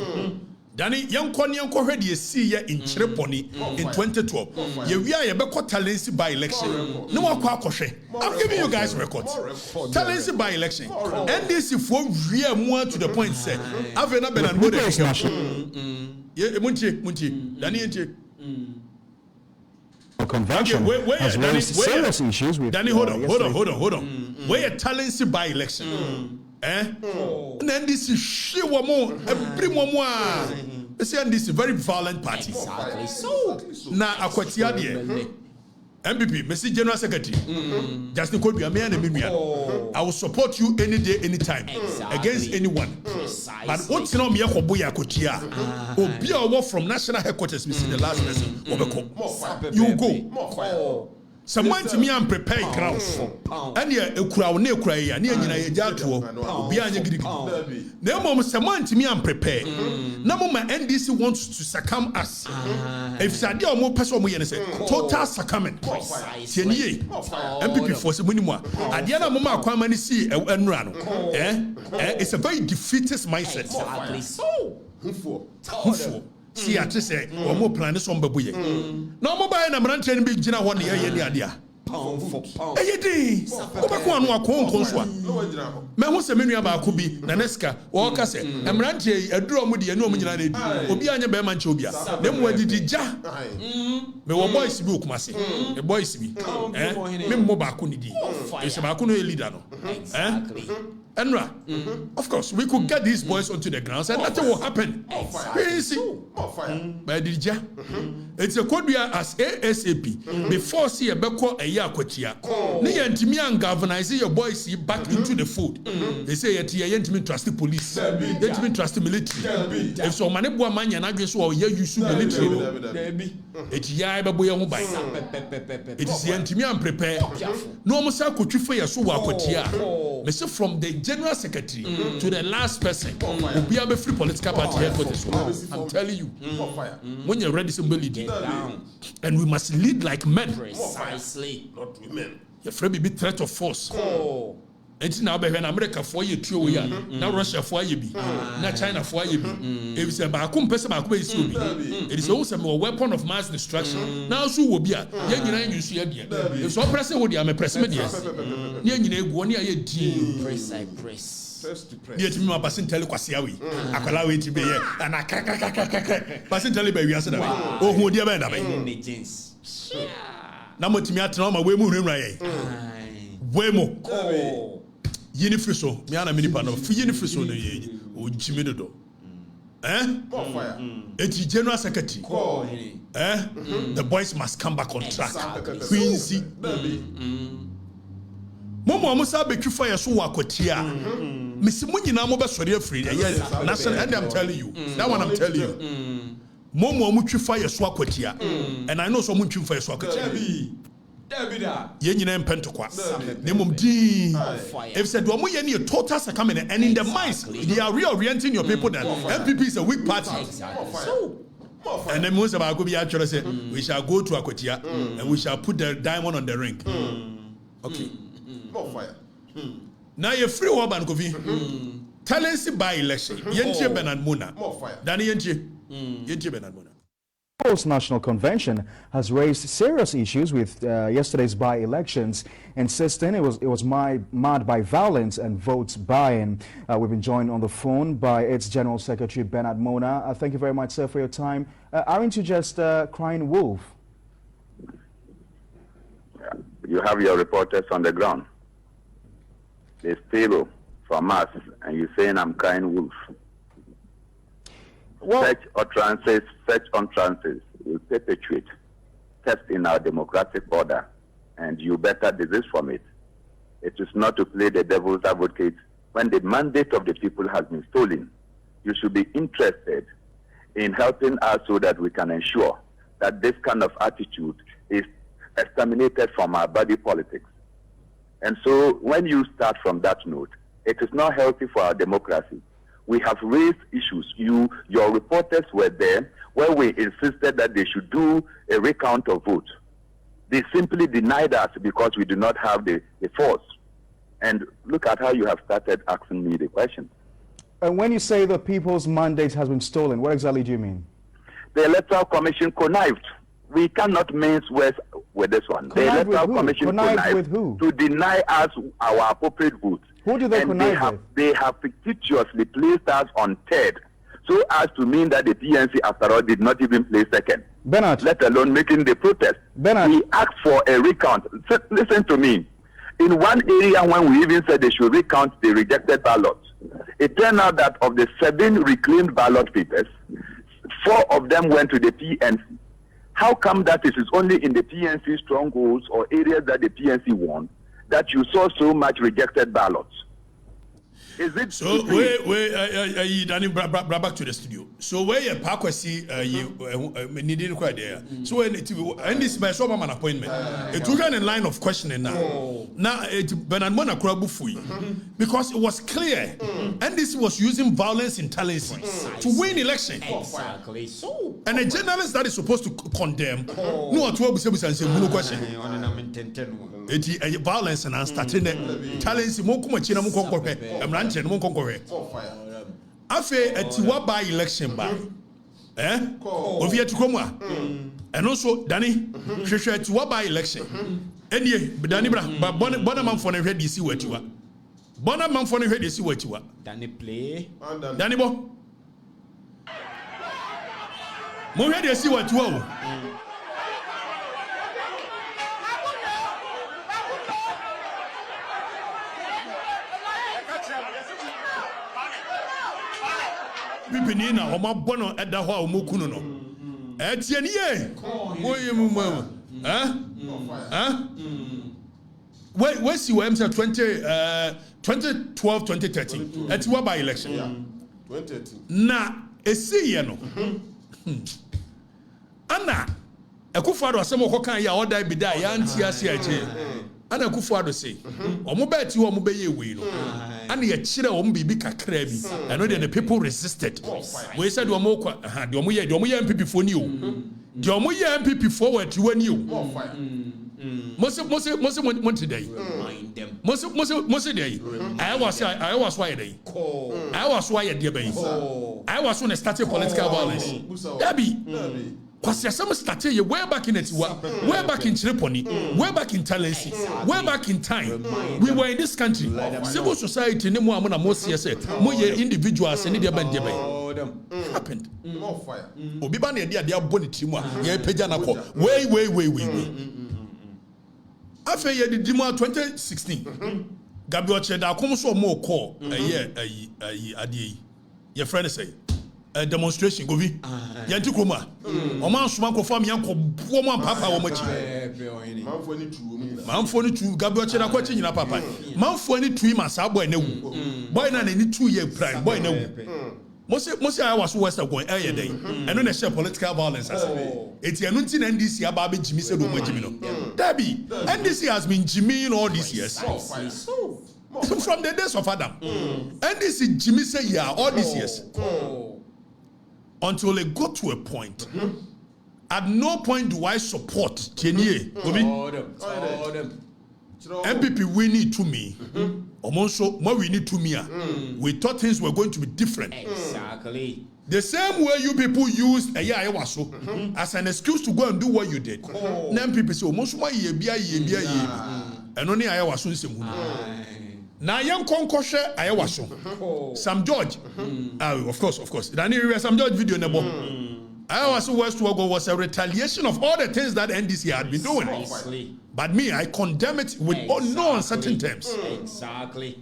Danny, young Konyanko heard you see ya in Chiriponi in 2012. You are a beko talency by election. No one kwakoshe. I'm giving you guys records. Talency by election. And this if we real more to the point said, I've not been and Munti. Danny. Convention has raised serious issues with... Danny, hold on. Where a talented by-election. And then this is she woman, every woman. This is a very violent party. Exactly. Now, Akatakyyie, MPP, Mr. General Secretary, Justin Kobe, I will support you any day, anytime, against anyone. But what's not me, Akatakyyie? Obi from national headquarters, we see the last person. You go. Someone to me, I'm prepared crowds. And yeah, a crowd near cry, and near Yato, behind the Greek. No moment, someone to me, I'm prepared. No moment, NDC wants to succumb us. If Sadia more person, we say, total succumbent. Tienye, MPP for some minimum. At the end of Mama, come and see and run. It's a very defeatist mindset. Exactly. Who see, I just say, or more plan is on Babuye. No more by an American big dinner 1 year, idea. Pound for pound. Hey, Obakuan Wakon. Man was a menu about Kubi, Naneska, or Cassa, and Ranche, a drum with the Anominate, Obianya Bemanchobia. Then where did Ja? Me were boys book, Massy, the boys be. Mobakuni, it's a Bakuni leader. Exactly. Enra, of course, we could get these boys onto the grounds and nothing will happen. Crazy. By the Ja. It's a code as ASAP before see a beko a yakotia. Ni antimi and galvanize your boys back into the food. They say yet you ain't trust the police. You ain't trust the military. If so many boy man and agree so you use military. It's ya boy on by. It is the antimi and prepare. No more sa could you for your so wakotia. Mr. From the General Secretary to the last person will be a free political party headquarters. I'm telling you, when you're ready, somebody lead down, and we must lead like men. Precisely, not women. Your friend be threat of force. It's now when America for you, now Russia for you, now China for you. If it's a Bakum person, it is also a weapon of mass destruction. Now, so will be a young you see again. If so, press would I'm a press media. Yet me Basintale Kwasiawi. Akalawi to be here and I Basintale baby as oh who dear man. Now to me at Roma we move him right. Wemo Yinifiso, Miana Minipano, Yinifiso no Jimido. It's General Secretary. The boys must come back on track. Quincy. Momo Musa be you fire so wakotia. Miss Munina Moba Soria free. National and I'm telling you. That one I'm telling you. Momo Muchu fire swakotia. And I know someone you fire swakotia. Yenina Pentaqua. Nemum D. If said Wamu Yeni total coming and in the minds, they are reorienting your people then. MPP is a weak party. And then most of our Gobi actually said, we shall go to Akotia and we shall put the diamond on the ring. Okay. More fire. Now you're free Waban Govi. Talency by election. Yenche Benad Muna. More fire. Danny Yenche Benad Muna. National Convention has raised serious issues with yesterday's by-elections, insisting it was marred by violence and votes buying. We've been joined on the phone by its General Secretary Bernard Mona. Thank you very much, sir, for your time. Aren't you just crying wolf? You have your reporters on the ground. They're stable from us, and you're saying I'm crying wolf. Well, such utterances will perpetuate theft in our democratic order, and you better desist from it. It is not to play the devil's advocate when the mandate of the people has been stolen. You should be interested in helping us so that we can ensure that this kind of attitude is exterminated from our body politics. And so when you start from that note, it is not healthy for our democracy. We have raised issues. Your reporters were there where we insisted that they should do a recount of votes. They simply denied us because we do not have the force. And look at how you have started asking me the question. And when you say the people's mandate has been stolen, what exactly do you mean? The Electoral Commission connived. We cannot mince words with this one. The Electoral Commission connived to deny us our appropriate votes. Who do they connive with? They have fictitiously placed us on third, so as to mean that the PNC, after all, did not even place second. Bernard. let alone making the protest. Bernard. We asked for a recount. Listen to me. In one area, when we even said they should recount the rejected ballots, it turned out that of the 7 reclaimed ballot papers, 4 of them went to the PNC. How come that it is only in the PNC strongholds or areas that the PNC won that you saw so much rejected ballots? Is it so? Wait, Danny, back to the studio. So where you Pakwasi, needing quite there. So when and this by some an appointment, it took in line of questioning now. Now it Benamona Krabufui because it was clear, and this was using violence intelligence to win election. Exactly. So and a journalist that is supposed to condemn, no at all and say no question. It violence and starting talents Mokumachina Mukonko, and Ranchen Mukonko. Afe etiwa by election by Ovia Tukoma. And also Danny, Shusha etiwa by election. And ye, Danny Bra, but Bonamam for a ready see what you are. Bonamam for a ready see what you are. Danny play. Danny Bo. More ready see what you are. Pipinina, or my bono at the Hawa Mukuno. Etienne, where's you 2012, 2013? At what by election? 2013. Na, a see, no. Anna, a Kufado, some of Hokan, ya order be die, Yantia. Anna Kufado say, or Mobet you or Mobay wheel. And yet, Chira won't be big a crabby. I know that the people resisted. We said, Domoya MPP for you. Domoya MPP forward to when you. Most today. Most day. I was why day. I was why dear baby. I was when I started political violence. Debbie. Because some started way back in it, way back in Tripoli, way back in Talensi, way back in time. We were in this country. Civil society, no more individuals, and their band happened. More fire. Obibani, they are bonnet. Yeah, Pejanako. Way. After the Dima 2016, Gabriel Cheda, Koomson more call a year, your friend say. A demonstration go vi yanti kroma o man suma ko fam yanko bo man papa wo machi manfo ni tu Gabriel Cheda ko chi nyina papa manfo ni tu ma sa boy na wu boy na ni 2 year prime boy na wu Mosi I was west going area day and no share political violence as it's a nunti NDC about Jimmy said no Debbie NDC has been Jimmy in all these years from the days of Adam NDC Jimmy say yeah all these years until it got to a point. At no point do I support Jenny. MPP we need to me. Also, what we need to me. We thought things were going to be different. Exactly. The same way you people used a year as an excuse to go and do what you did. Then people say, "Most why ye be and only I was soon." Now, young Concoshe, I was so. Sam George, of course. Then you Sam George video number. I was West Wogo was a retaliation of all the things that NDC had been doing. Precisely. But me, I condemn it with no uncertain terms. Exactly.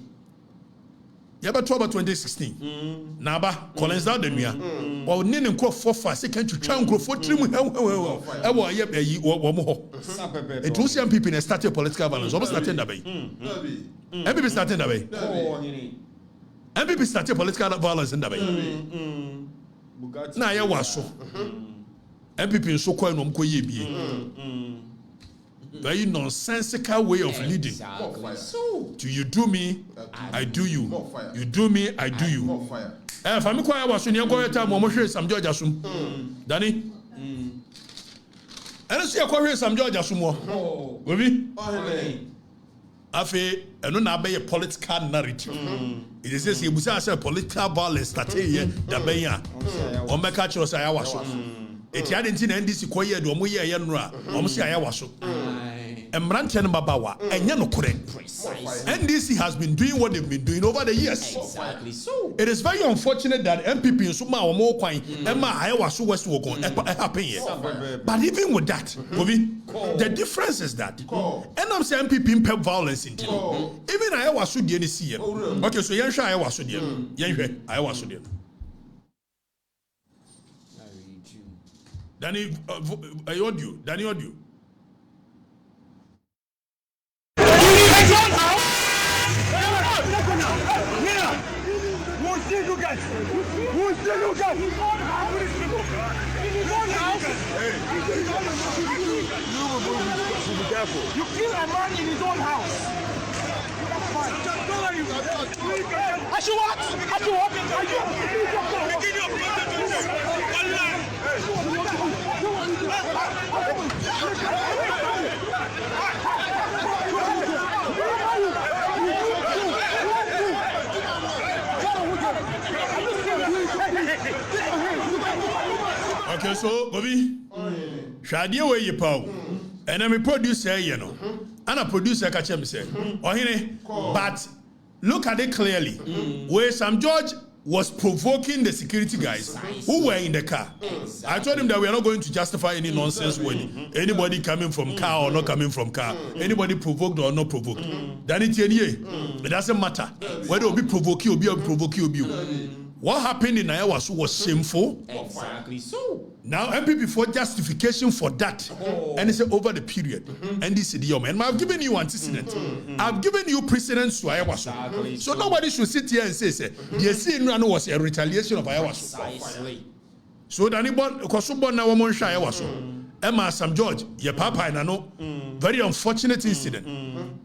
Yaba 2016. Naba Collins down the near. Or Nin Crow for second to try and grow for trim. It was young people in started political violence. Almost started that way. MPP started that way. MPP started political violence in that way. Now, I was so. MPP so quite no very nonsensical way of leading. So you do me, I do you. You do me, I do you. If I'm quite was in your time, I'm sure some George Asum. Danny? I don't see a quarry some George Asum. Will we? Afe, and no be a political narrative. It is says he was a political violence that here, the Baya. On my catch was I was. It hadn't in NDC Koya, do Muya Yanra, almost I was so. A Emrantian Babawa, and Yanokure. NDC has been doing what they've been doing over the years. Exactly so. It is very unfortunate that MPP in Suma or more coin, Emma Hawa so West will go happen here. But even with that, the difference is that, and I'm saying MPP in pep violence in even Iowa should be any see. Okay, so Yansha Iowa should be. Iowa should be. Danny, I heard you. Danny, heard you. You kill a man in his own house. I should what? Okay, so Bobby, Shadia where you pow, and I'm a producer, you know, and a producer catch him say, but look at it clearly, where Sam George was provoking the security guys who were in the car. I told him that we are not going to justify any nonsense when anybody coming from car or not coming from car, anybody provoked or not provoked. It doesn't matter whether it will be provoking or be provoking. What happened in Iowa was shameful. Exactly so. Now MPP for justification for that, and it's over the period. And this is the and I've given you antecedent. I've given you precedence to Iowa. So nobody should sit here and say the scene was a retaliation of Iowa. So anybody because now woman shy Iowa. Emma Sam George, your papa and I know very unfortunate incident.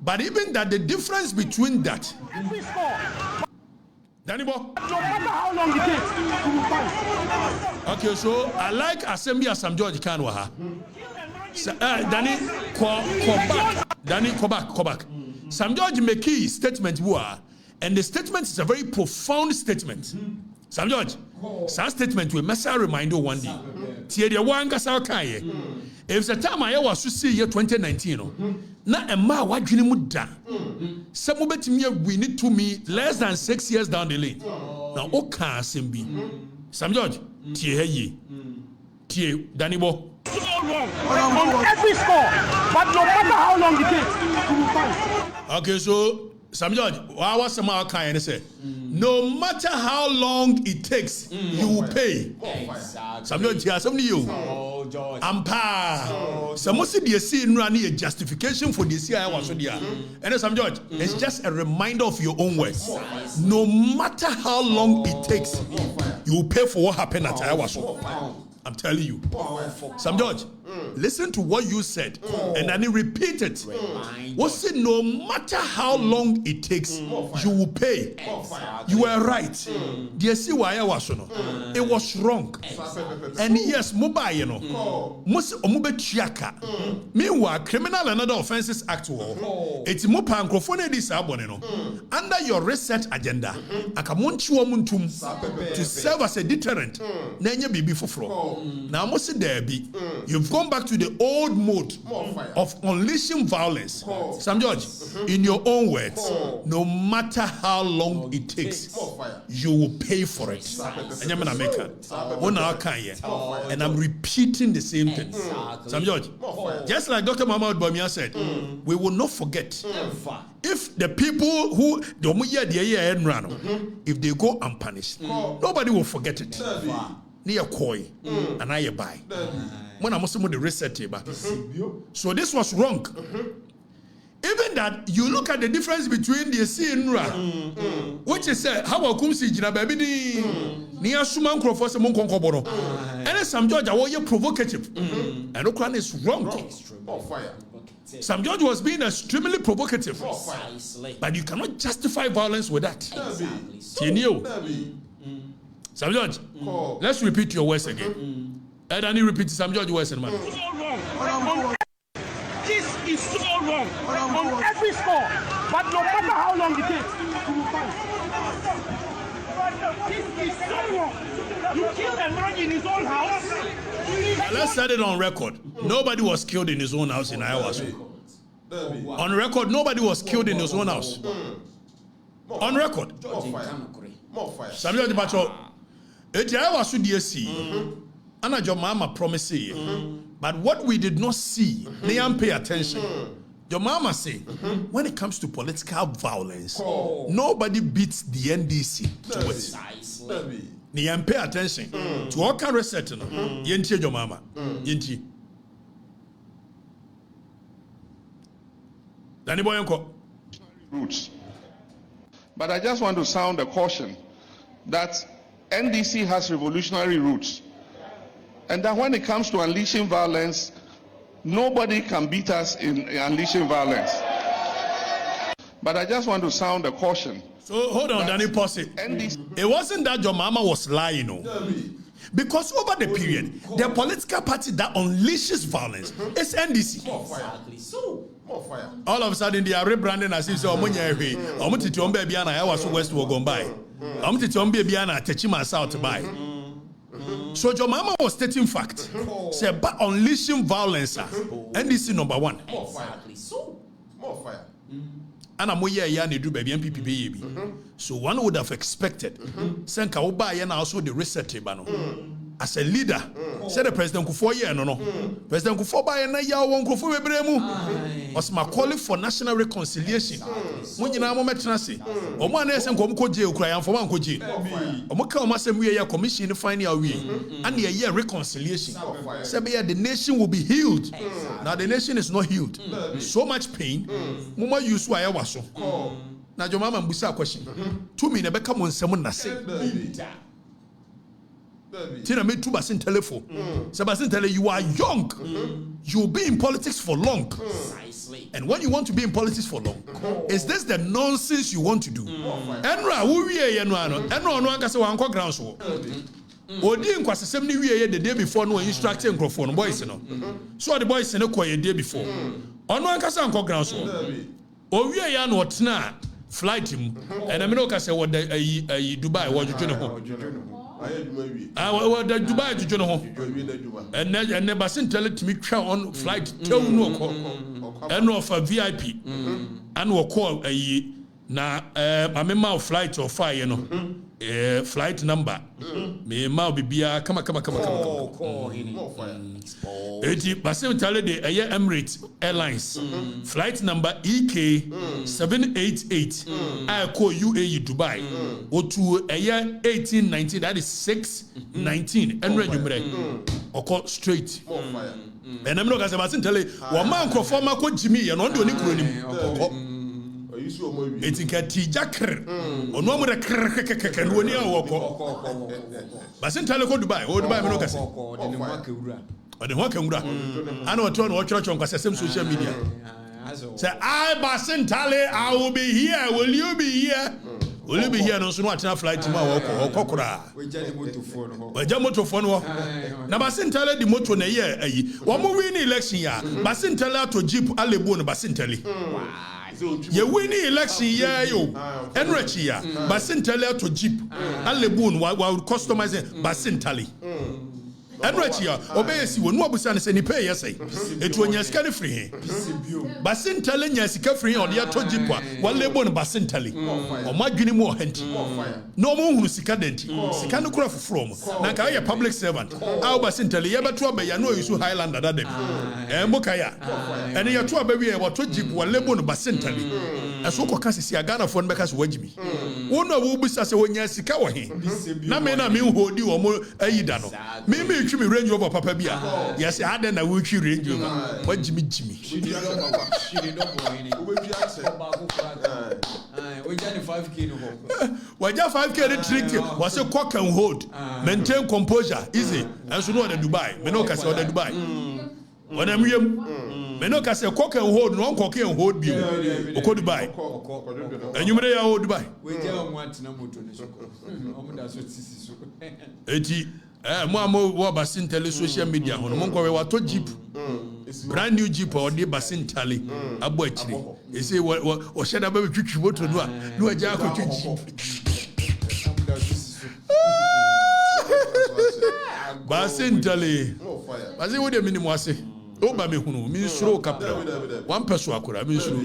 But even that the difference between that. Danny Bo. No matter how long it takes, you will fight. Okay, so I like Assembly as Sam George Kanwaha. Danny, go back. Sam George make a statement, and the statement is a very profound statement. Sam George, some statement will mess a reminder one day. Tier one Gasaukai. If the time I was to see year 2019, na Emma, what you need da. Some of it we need to me less than 6 years down the lane. Now, Okatakyyie. Sam George, Tier Danny Bo. So wrong on every score, but no matter how long it takes, you will fight. Okay, so Sam George, I was some kind say, no matter how long it takes, you will pay. Exactly. Sam George, yeah, some of you. Ampa. Some of the scene running a justification for the CI was so there. And Sam George, it's just a reminder of your own words. No matter how long it takes, you will pay for what happened at Iowa. I'm telling you. Sam George, listen to what you said and then repeat it. What said no matter how long it takes, you will pay. You were right. Do you see why I was no? It was wrong. And yes, mobile, you know. Meanwhile, Criminal and Other Offences Act it's more pangrophone this under your research agenda. To serve as a deterrent. Now, most there be you've gone back to the old mode of unleashing violence. Sam George, in your own words, no matter how long it takes, you will pay for it. And I'm repeating the same thing. Sam George, just like Dr. Muhammad Bamia said, we will not forget. If the people who if they go unpunished, nobody will forget it. Near koi and I buy. When I'm also the reset table. So this was wrong. Even that you look at the difference between the CNRA, which is Hawa Koomson jina baby near Suman Crawford Samon Konkoboro. And Sam George are provocative. And Okran is wrong. Sam George was being extremely provocative. But you cannot justify violence with that. Sam George, let's repeat your words again. And then you repeat Sam George words and man. This is so wrong on every score, but no matter how long it takes, you will fight. This is so wrong. You killed a man in his own house. Let's set it on record. Nobody was killed in his own house in Iowa. On record, nobody was killed in his own house. On record. More fire. Samuel de Pacho. I was with DSC. And your mama promised. But what we did not see, they didn't pay attention. Your mama say, when it comes to political violence, nobody beats the NDC to it. They didn't pay attention to all kind of setting. Yenti your mama. Yenti. Danny Boyanko. Roots. But I just want to sound a caution that NDC has revolutionary roots. And that when it comes to unleashing violence, nobody can beat us in unleashing violence. But I just want to sound a caution. So hold on, Danny Posse. It wasn't that your mama was lying, no. Because over the period, the political party that unleashes violence is NDC. Exactly. So, more fire. All of a sudden, they are rebranding as if so many I was West Wogon by. Techima South by. So your mama was stating fact. Say about unleashing violence, NDC number one. Exactly. So, more fire. And I'm here do baby MPP baby. So one would have expected. Senka Oba and also the reset bano. As a leader, said the President Kufuor no. President Kufuor ba na ya won Kufuor bebremu. Was my calling for national reconciliation. When you na mo metena se. Omo ana ese nkom ko je okura yan foma nko je. Omo ka omo asem we ya commission find our way. And the year reconciliation. Say the nation will be healed. Now the nation is not healed. So much pain. Mama use why was so. Now your mama mbusa question. 2 minutes be come on nsem na se. Tina made 2 Basintale for. Basintale, you are young. You'll be in politics for long. And when you want to be in politics for long, is this the nonsense you want to do? Enra, who we are, Enra, no one can say one grounds. Odi nkwasesem ni wiye the day before no instruct microphone boys no. So the boys no kwa the day before. Ono ankasa anko ground so. O wiye ya no otena flight him. And I mean say what Dubai what you know. The Dubai to Jono and Basintale to me on flight tell no call and no for VIP and will call a na a memo flight or fire you know flight number me ma bibia come eti Basintale de Emirates Airlines flight number EK 788 I call UAE Dubai O2 1819 that is 619 and renumere or call straight and I'm not going to Basintale one man conform ko Jimmy and on do ni kuro it's in Jacker or no more can win your walk. Basintale go Dubai, or Dubai, or the Wakura. I know a turn or church on same social media. Say, I Basintale, I will be here. Will you be here? Will you be here? No, so not enough flight tomorrow or Kokura. We jam to phone. Now, Basintale, the motor na year. One more winning election year. Basintale to Jeep Alebon Basintale. You win the election year, yo. Enrichi ya. Basintale to Jeep. Alebun while customizing Basintale. Enrichi ya. Obeyesi we no busa say ni pay yes say. It when you scan free. Basintale nya sika free on ya to Jeep while Lebon Basintale. O madwini mo henti. No mo hunu sika denti. Sika no kura from. Na ka ya public servant. How Basintale ye beto abe ya no use Highlander that dem. Mbokaya. And you to abe we to Jeep while Lebon Basintale. Aso ko kan sisi Ghana fo nbeka so wagimi. Wona wo busa se wonya sika wo he. Na me na me hodi wo mo ayida no. Me me range over papa bia. Yes, I had na we range over. What Jimmy. We got 5K no ho. We got 5K the trick was a cock and hold. Maintain composure easy. And so no the Dubai. Me no ka say the Dubai. On am yam. Me no ka say cock and hold no cock and hold bi. Oko Dubai. And you may hold Dubai. We dey want na moto ne so. Omo da so tisi so. Eti mo Basintale social media hono mo nkwe wa to Jeep brand new Jeep or de Basintale abo achire e say o sheda ba twitwi moto no a no agya akotwi Basintale basi wo de minimum ase Oba me hunu me suro kapra. One person akura me suro.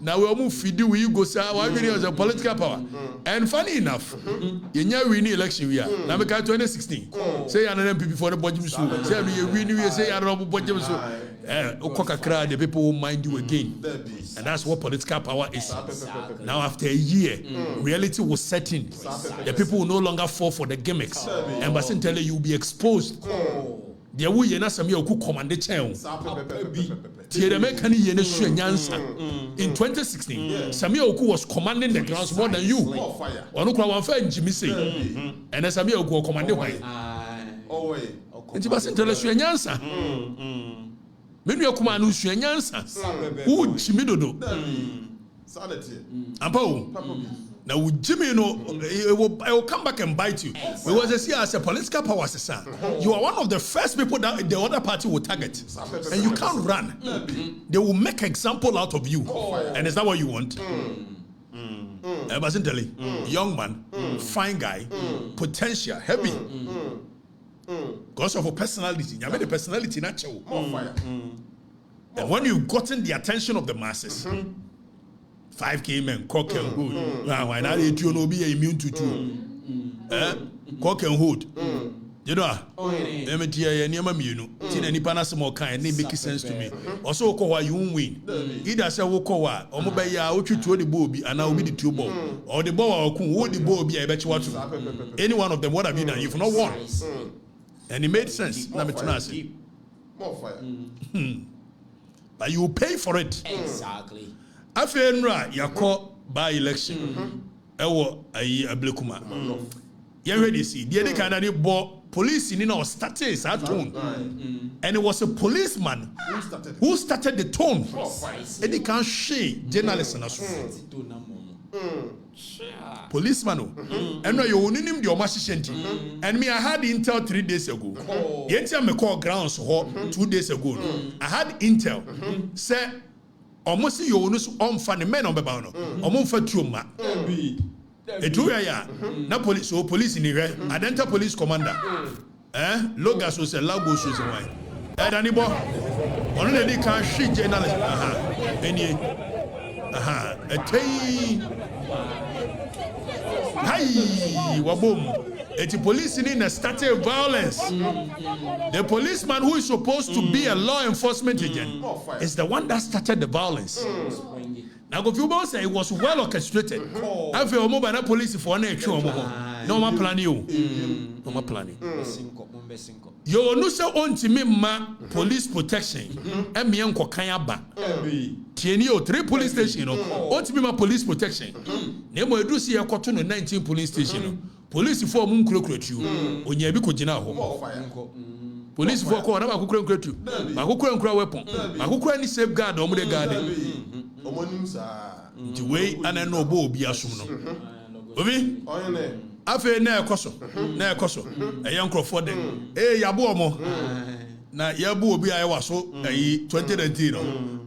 Now we almost feed we go say one video as a political power. And funny enough, you nya win election we are. Na me ka 2016. Say an MPP for the budget so. Say we win we say an budget so. Okakakra the people will mind you again. And that's what political power is. Now after a year, reality was setting. The people will no longer fall for the gimmicks. And Basintale you will be exposed. The way you na some you command the chain. In 2016, Samia Oku was commanding the grounds more than you. Onukwa wanfa Jimmy say. And Samia Oku was commanding why. Nti Basintale suenyansa. Menu yakuma anu suenyansa. Who Jimmy dodo. Ampa now Jimmy, it will come back and bite you. Because as a political power, you are one of the first people that the other party will target. And you can't run. They will make example out of you. And is that what you want? Basintale, young man, fine guy, potential, heavy. Because of a personality. You made a personality natural. And when you've gotten the attention of the masses, 5K men, cock and hood. Why not? You know, be immune to two. Cock and hood. You know, let me tell you, you know, any panasmo kind, they make sense to me. Also, why you won't win. Either say, Wokowa, or Mobaya, or you the booby, and I'll be the two ball. Or the ball, or the booby, I bet you what to. Any one of them, what have you done? You've not won. And it made sense. More fire. But you pay for it. Exactly. F1RES yako by election. Ewo ayi ablekuma. You ready see? The other kind of police in our status at tone. And it was a policeman who started the tone. And they can't share journalists and us. Policeman. And now you only name your machine. And me, I had intel 3 days ago. Yentia me call grounds 2 days ago. I had intel. Say almost you only on funny men on Babano. Almost for Truma. Na police, so police in here. Adenta police commander. Logas was a labo shoes and wine. Danibo. Only they can shit journalist. Any. A tay. Hi, waboom. It's police in a started violence. The policeman who is supposed to be a law enforcement agent is the one that started the violence. Now, if you both say it was well orchestrated, I feel mobile police for an actual no more planning. No more planning. You no say on to me police protection. And me uncle Kayaba. TNO 3 police station. On to me my police protection. Nemo do see a cotton 19 police station. Police for moon crocret you. On your bico jinaho. Police for corner, I could crocret you. I could cry weapon. I could cry any safeguard or the garden. The way and I know Bo be assumed. Obi? Afe na ekoso. Na ekoso. E yankro for them. Yabo mo. Na yabo obi aye waso 2019 no.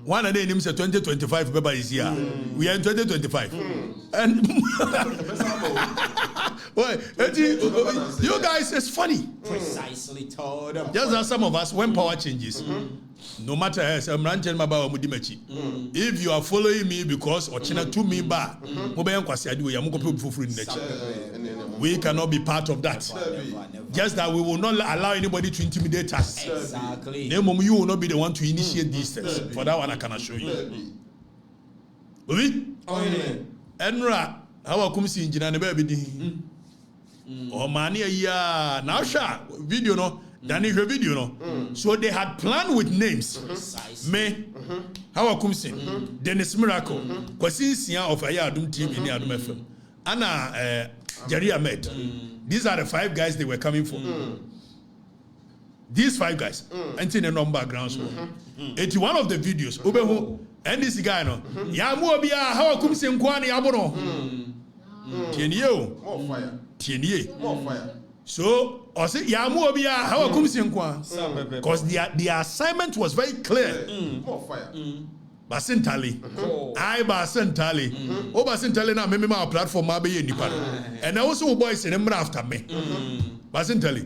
One day him say 2025 beba is here. We are in 2025. And well, you guys it's funny. Precisely told them. Just as some of us when power changes. No matter if you are following me because Ochina to me ba we cannot be part of that. Just that we will not allow anybody to intimidate us. Exactly. You will not be the one to initiate these steps. For that one I can assure you. Enra, Hawa Koomson engineer ne baby. Oh man, yeah, now sha video no. Then you video no. So they had planned with names. Me, Hawa Koomson, Dennis Miracle, Kwasi Sia of Ayadum team in Adum FM. Anna Jerry Ahmed. These are the 5 guys they were coming for. These 5 guys. Enter the number grounds. It's one of the videos. Ubeho and this guy no. Ya mo bia Hawa Koomson kwani abono. Tienye. More fire. Tienye. More fire. So, I say, Yamu Obia, Hawa Koomson kwa. Because the assignment was very clear. More fire. Basintale. I Basintale. Oh, Basintale na meme my platform ma be nipa. And also boys in them after me. Basintale.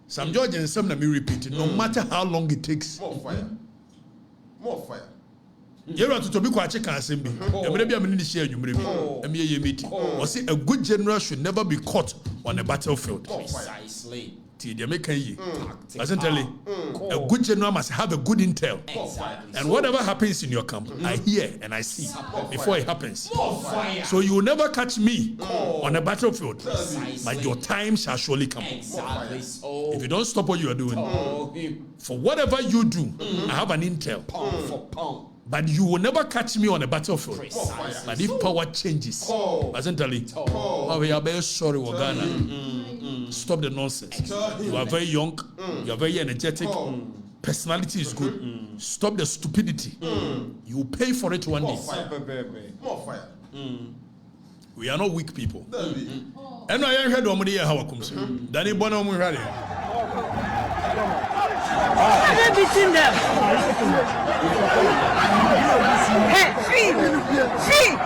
Sam George and some me repeat no matter how long it takes. More fire. More fire. You want to be quite a assembly. Maybe I'm in the share you maybe meeting. Or say a good general should never be caught on a battlefield. Precisely. Basintale, a good general must have a good intel. Exactly. And whatever happens in your camp, I hear and I see before it happens. So you will never catch me on a battlefield, but your time shall surely come. Exactly. So, if you don't stop what you are doing, for whatever you do, I have an intel. Pound for pound. But you will never catch me on a battlefield. Precisely. But if power changes, Basintale, we are very sorry, Wagana. Stop the nonsense. You are very young. You are very energetic. Personality is good. Stop the stupidity. You will pay for it one day. More fire. We are not weak people. And I heard Omudi Hawa Koomson. Danny Bono Murari. I've beaten them. Hey, free! Hey!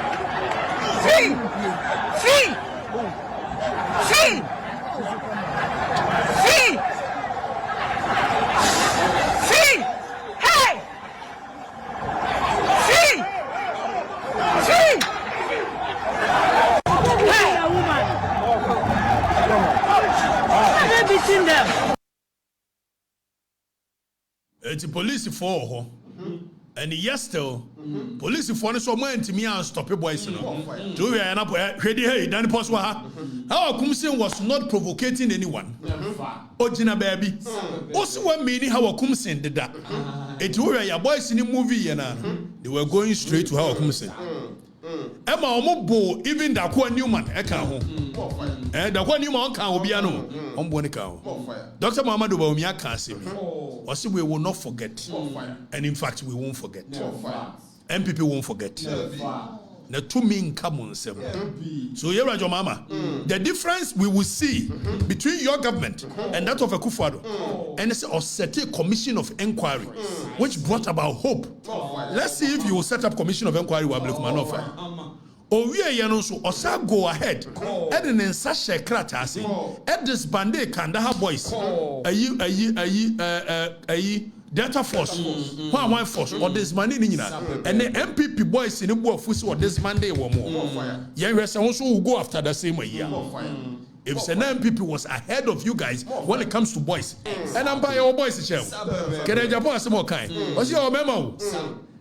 Woman! I've beaten them. It's police for and yes still police for so moment to me and stop your boys no to we are not ready hey dan possible ha how Koomson was not provoking anyone ojina baby also one meaning how Koomson did that it we are boys in the movie they were going straight to how Koomson Emma omobo even da kwa Newman eka ho da kwa Newman kan obi ano ombo ne ka ho Dr. Muhammadu Bawumia aka asemi o say we will not forget and in fact we won't forget MPP won't forget na to mean come on sem so here your mama the difference we will see between your government and that of Akufo-Addo and it's a set commission of inquiry which brought about hope. Let's see if you will set up commission of inquiry with Abdulkumanofa. Or we are so osa go ahead and then sasha krata say at this bande Kandahar boys Delta Force, one force, or this money and the MPP boys in the board or this Monday or more. Yes, also will go after the same year. If the MPP was ahead of you guys when it comes to boys, and I'm by your boys, shall get a job some more kind. What's your memo?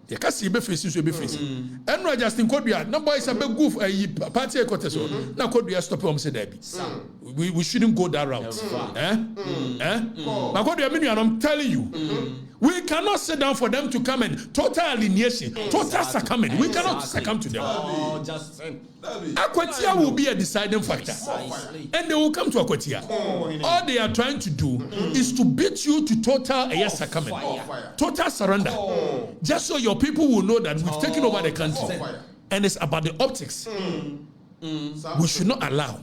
You can see be facing so be facing. And not just in Kodria, no boys a big goof a party a coteso. Now Kodria stop him say Debbie. We shouldn't go that route. But Kodria mean I'm telling you. We cannot sit down for them to come and total alienation, total succumbing. We cannot succumb to them. Akwatia will be a deciding factor. And they will come to Akwatia. All they are trying to do is to beat you to total succumbing, total surrender. Just so your people will know that we've taken over the country. And it's about the optics. We should not allow.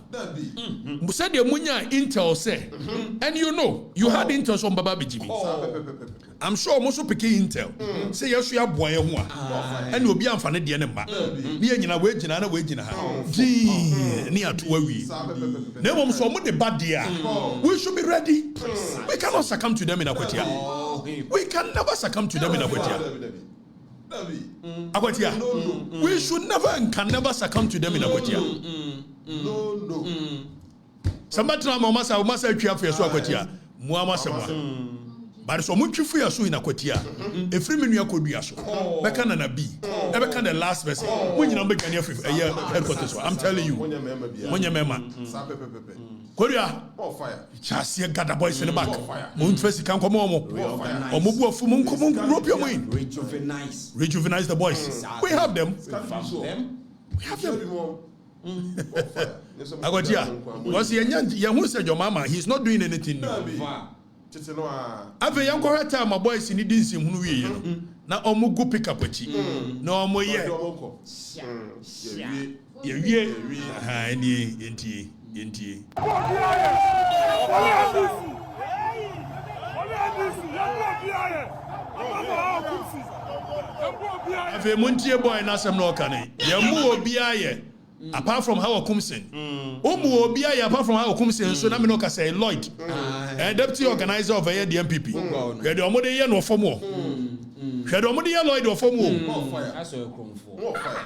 Musa de munya intel say, and you know, you had intel from Baba BGB. I'm sure almost picking intel. Say yes, you have boy and you'll be unfunny the enema. Near in a wage and a wage in a house. Near to where we never so much the bad dear. We should be ready. We cannot succumb to them in Akwatia. We can never succumb to them in Akwatia. Akwatia. We should never and can never succumb to them in Akwatia. No. Somebody mama say twa so Akwatia. Muama semwa. But so much free so in Akwatia. E free menu akodua so. Beka na na bi. E beka the last verse. When you know make any headquarters. I'm telling you. Monya mema. Korea. Fire. Chasi gada boys in the back. Mun first can come on. Omobu of fum come rope your win. Rejuvenize the boys. We have them. We have them. Agotia. Was who said your mama? He's not doing anything new. Ave young correct time my boys in the dancing who we now omu go pick up with you. No more yet. Inti. Ave muntie boy na sem no kane. Ye mu obi aye. apart from Hawa Koomson. Obi apart from Hawa Koomson, so na me no ka say Lloyd. Deputy organizer of the MPP. We the omode ye no form wo. We the omode ye Lloyd of form wo.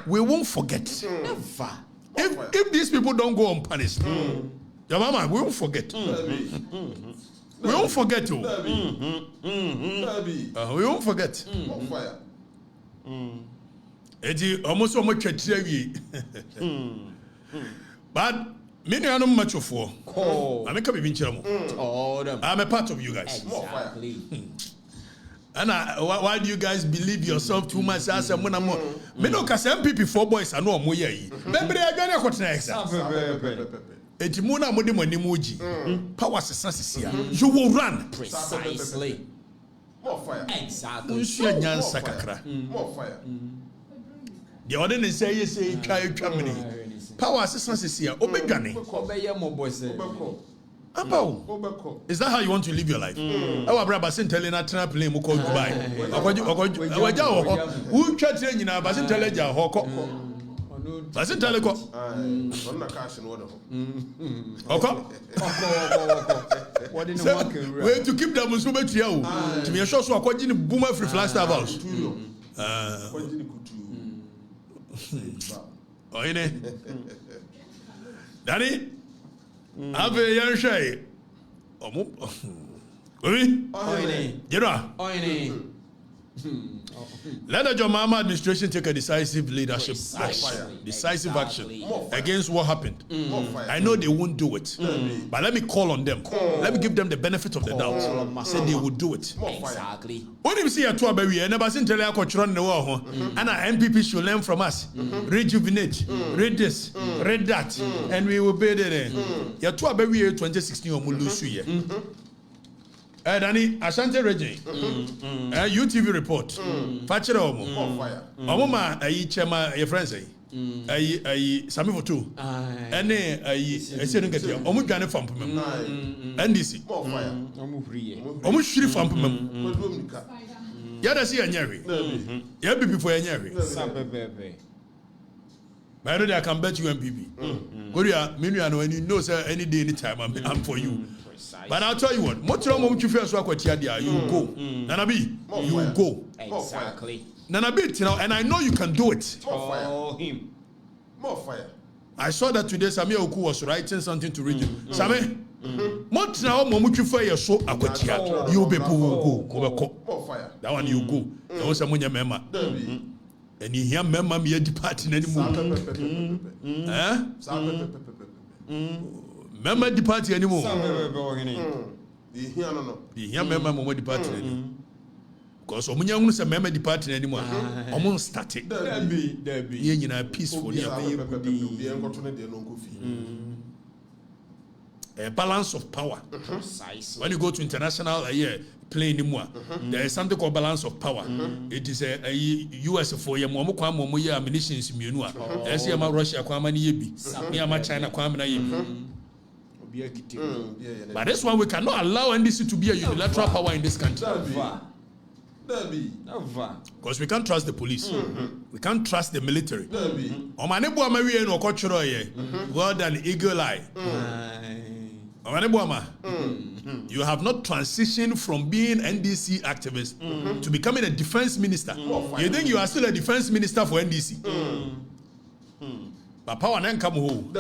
We won't forget. Never. If these people don't go unpunished, your mama, we won't forget. We won't forget you. We won't forget. It's almost so much a but many are not much of war. I make a I'm a part of you guys. Exactly. And why do you guys believe yourself too much? As a money more. Me no ka some people 4 boys are no more ye. Remember I gonna go next. Eti mu na mo de mo animuji. Power sense here. You will run Precisely. More fire. Exactly. Unsu nyansa kakra. More fire. The other they say twa mini. Power sense here. Obedwane. Obeye mo boys. Is that how you want to live your life? Our brother Basintale na trampoline mo call Dubai. Okoja ho. Who twa train nyina Basintale ja ho ko. Basintale ko. On na cash in order. Oko. What in the market? We to keep them so betu ya o. To me sure so akoji ni boom free flash house. Akoji ni kutu. Oyine. Danny Ave yan shay. Omo. Oyine. Oyine. Let the Jomama administration take a decisive leadership action, decisive action against what happened. I know they won't do it, but let me call on them. Let me give them the benefit of the doubt. Say they will do it. Exactly. When you see a tour baby, and never seen tell and our MPP should learn from us, rejuvenate, read this, read that, and we will be there. Your tour baby 2016 or Mulusu. Danny, Ashanti region, UTV report. Facture omo. Omo ma ayi chema your friends ayi sami for two. Ene ayi ese no get omo dwane fam pem. NDC. Omo hwiri fam pem. Ya da si anyare. Ya bibi for anyare. Sabebebe. By the way, I can bet you MPP. Korea, when you know sir any day anytime I'm for you. But I'll tell you what, much longer you feel so you go. Nanabi, you go. Exactly. Nanabi, you know, and I know you can do it. More fire. More fire. I saw that today Samia Oku was writing something to read you. Same, much now you feel so you be go. More fire. That one you go. That was someone your member. And you hear member me departing anymore. Member departing anymore. You hear no? You hear member departing anymore. Because omunya hunu se member departing anymore. Omun started. There be. You know peaceful. A balance of power. When you go to international playing anymore, there is something called balance of power. It is a US for your momo kwa momo ye ammunitions mienua. Esi ama Russia kwa mani yebi. Ni ama China kwa mani yebi. But this one we cannot allow NDC to be a unilateral power in this country. Because we can't trust the police. We can't trust the military. God an eagle eye. You have not transitioned from being NDC activist to becoming a defense minister. You think you are still a defense minister for NDC? But power then come home.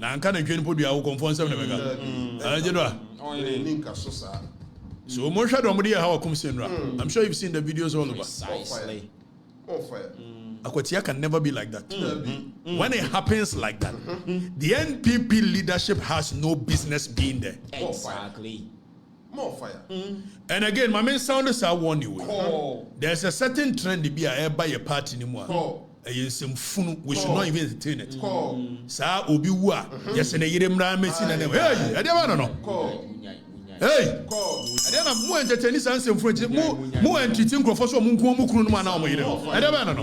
Na nkana dwen podia wo konfon sem na mega so mo hwa do mo dey Hawa Koomson. I'm sure you've seen the videos all over. Precisely. Akwatia can never be like that. When it happens like that, the NPP leadership has no business being there. Exactly. More fire. And again, my main sounders are warning you. There's a certain trend to be a by a party anymore. We should not even entertain it. Sa obi wa yes na yire mra mesi na hey I don't know. Hey, I don't know. Entertain sans influence. Mu entertain crofo so mu nko mu kunu no na o yire. I don't know.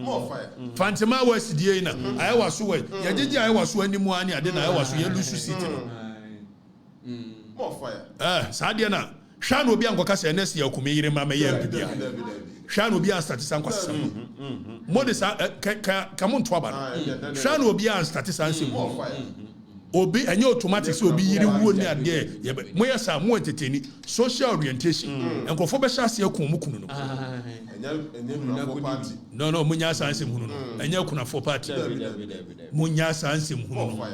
More fire. Fantima West die na I was so ya jeje I was so animu ani ade na I was so ye lusu city no. More fire. Sa de na hwa na obi ankoka se nesi ya okume yire ma me ya bibia. hwa no bi an start san kwasam mo de sa ka mo ntwa ba no hwa no bi an start san sim obi enye automatic so obi yiri wuo ni ade mo yesa mo entertain social orientation enkofo be hya se akun mu kunu no no mo nya san sim hunu no enye kuna for party mo nya san sim hunu no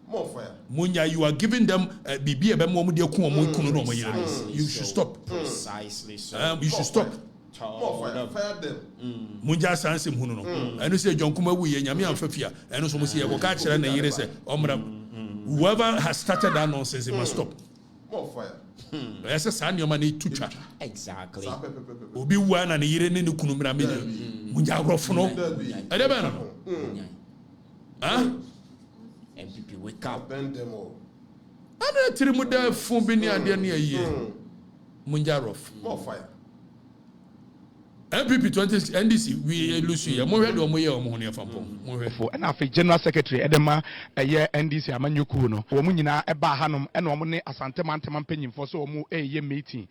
more fire. Munya, you are giving them bibi ebe mo de ku mo kunu no mo yire. You should stop. Precisely so. You should stop. More fire. Fire them. Munya sanse hunu no. Enu se jonkuma wu ye nyame amfafia. Enu so mo se ye ko ka kire na yire se omra. Whoever has started that nonsense must stop. More fire. Yes, sa nyoma na tucha. Exactly. Obi wu na ne yire ne ne kunu mra me. Munya grofo no. Ede be no. MPP wake up. Bend them all. Ana tiri mu da fun bi ni ade na yi. Munya rof. More fire. MPP 20 NDC we lose here. Mo hwe do mo ye o mo ho ne fampo. Mo hwe fo na afi general secretary edema ye NDC amanyoku no. Wo mu nyina eba hanom e na wo ne asante mantema mpanyimfo so wo mu eye meeting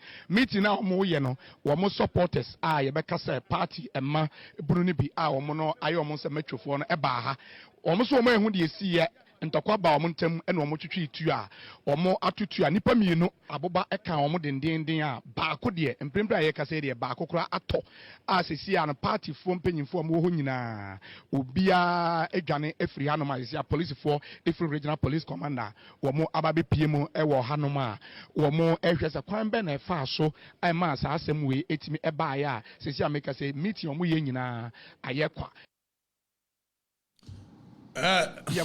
na wo ye no wo mu supporters a ye beka say party ema bunu ni bi a wo mu no aye wo mu se matwofo no eba ha. Wo mu so wo mu ehu de esi ye ntokwa ba wo ntem ene wo twetwe tu a wo atutu a nipa mienu aboba eka wo dendenden a baako de emprempra ye kase de baako kura ato a sesi an party fo mpanyimfo wo ho nyina obia edwane efri hanom a sesi police fo efri regional police commander wo ababe piem e wo hanom a wo ehwe se kwan be na efa so ai ma sa asem we etimi eba ya sesi ameka se meeting wo ye nyina ayekwa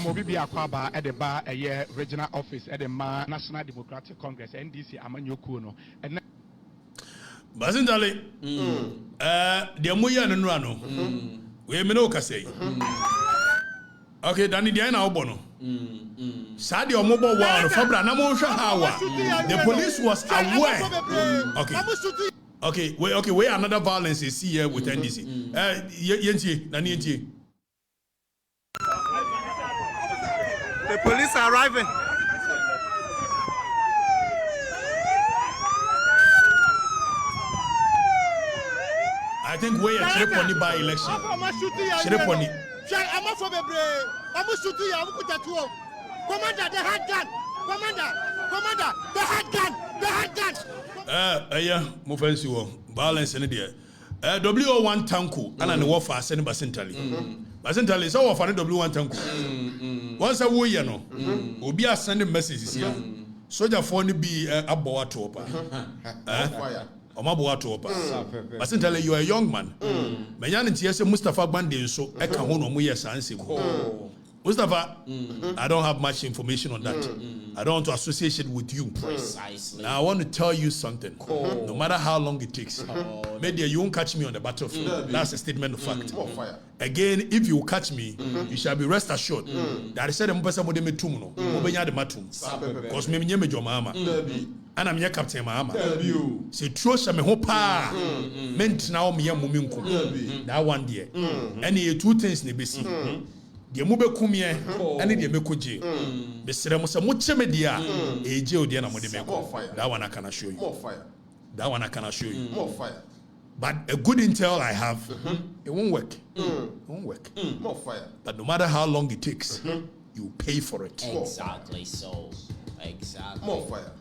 Mobibi Akwaba at the bar a year regional office at the National Democratic Congress NDC Amanyoku no and Basintale the Amuya and Rano we may know Kase. Okay, Danny Diana Obono. Sadi or mobile one Fabra Namosha Hawa. The police was aware. Okay, where another violence is here with NDC. Yenti, Nani. The police are arriving. I think we are Shreponi by election. Shreponi. Commander, they had gun. Commander, they had gun. Yeah, Mufensi violence in there. W01 Tanku, and an warfare sending Basintale. Basintale is our fan W1 Tanku. Once a warrior, no, will be sending messages here. Soldier phone be a boa topa. Basintale, you are a young man. Mayan and Tiasa Mustafa Bandi, so Eka Hono Muya Sansi. Mustafa, I don't have much information on that. I don't want to associate it with you. Precisely. Now I want to tell you something. No matter how long it takes, maybe you won't catch me on the battlefield. That's a statement of fact. Again, if you catch me, you shall be rest assured that I said, because me your mama. And I'm your captain, mama. Say, trust me, hope, meant now me, that one dear. Any two things, Nibisi. The mube kumye and the mekoje. Mr. Musa Muchemedia, a jail dear Namodimeko. That one I can assure you. More fire. That one I can assure you. More fire. But a good intel I have, it won't work. It won't work. More fire. But no matter how long it takes, you pay for it. Exactly so. Exactly. More fire.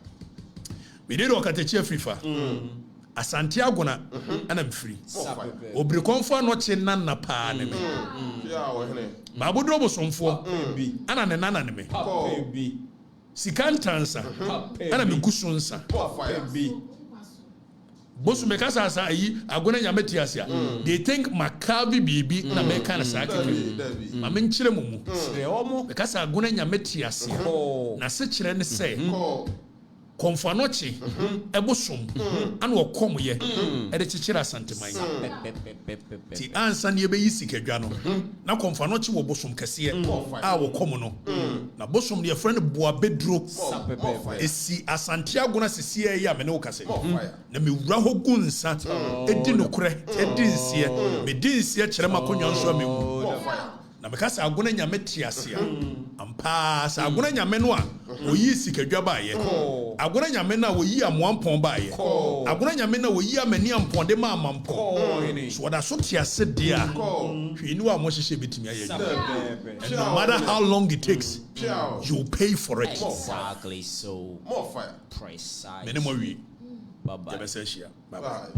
We did Okatakyyie Afrifa. Santiago na and I'm free. Obrikonfo no che nana pa ne me. Babu drobo somfo ana ne nana ne me. Sikantansa ana me kusunsa. Bosu me kasa sa yi agona nyameti asia. They think makavi bibi na me kana sa akeke. Ma me nkyere mumu. Me kasa agona nyameti asia. Na se kyere ne se. Konfanochi ebosom ana okom ye e de chichira santeman ti ansa ne be yisikadwa no na konfanochi wo bosom kase a wokom no na bosom ne friend boa bedro esi asante agona sisi ye ya me ne wokase na me wura hogunsa edi nokure edi nsie me di nsie kire makonwa nso me na meka sa agona nyame tiase ampa sa agona nyame no a oyi sikadwa baaye agona nyame na oyi amoampon baaye agona nyame na oyi amani ampon de ma amampon so wada so tiase de a hwenu a mo hyehye betimi aye and no matter how long it takes you pay for it exactly so more fire precise many more we bye bye bye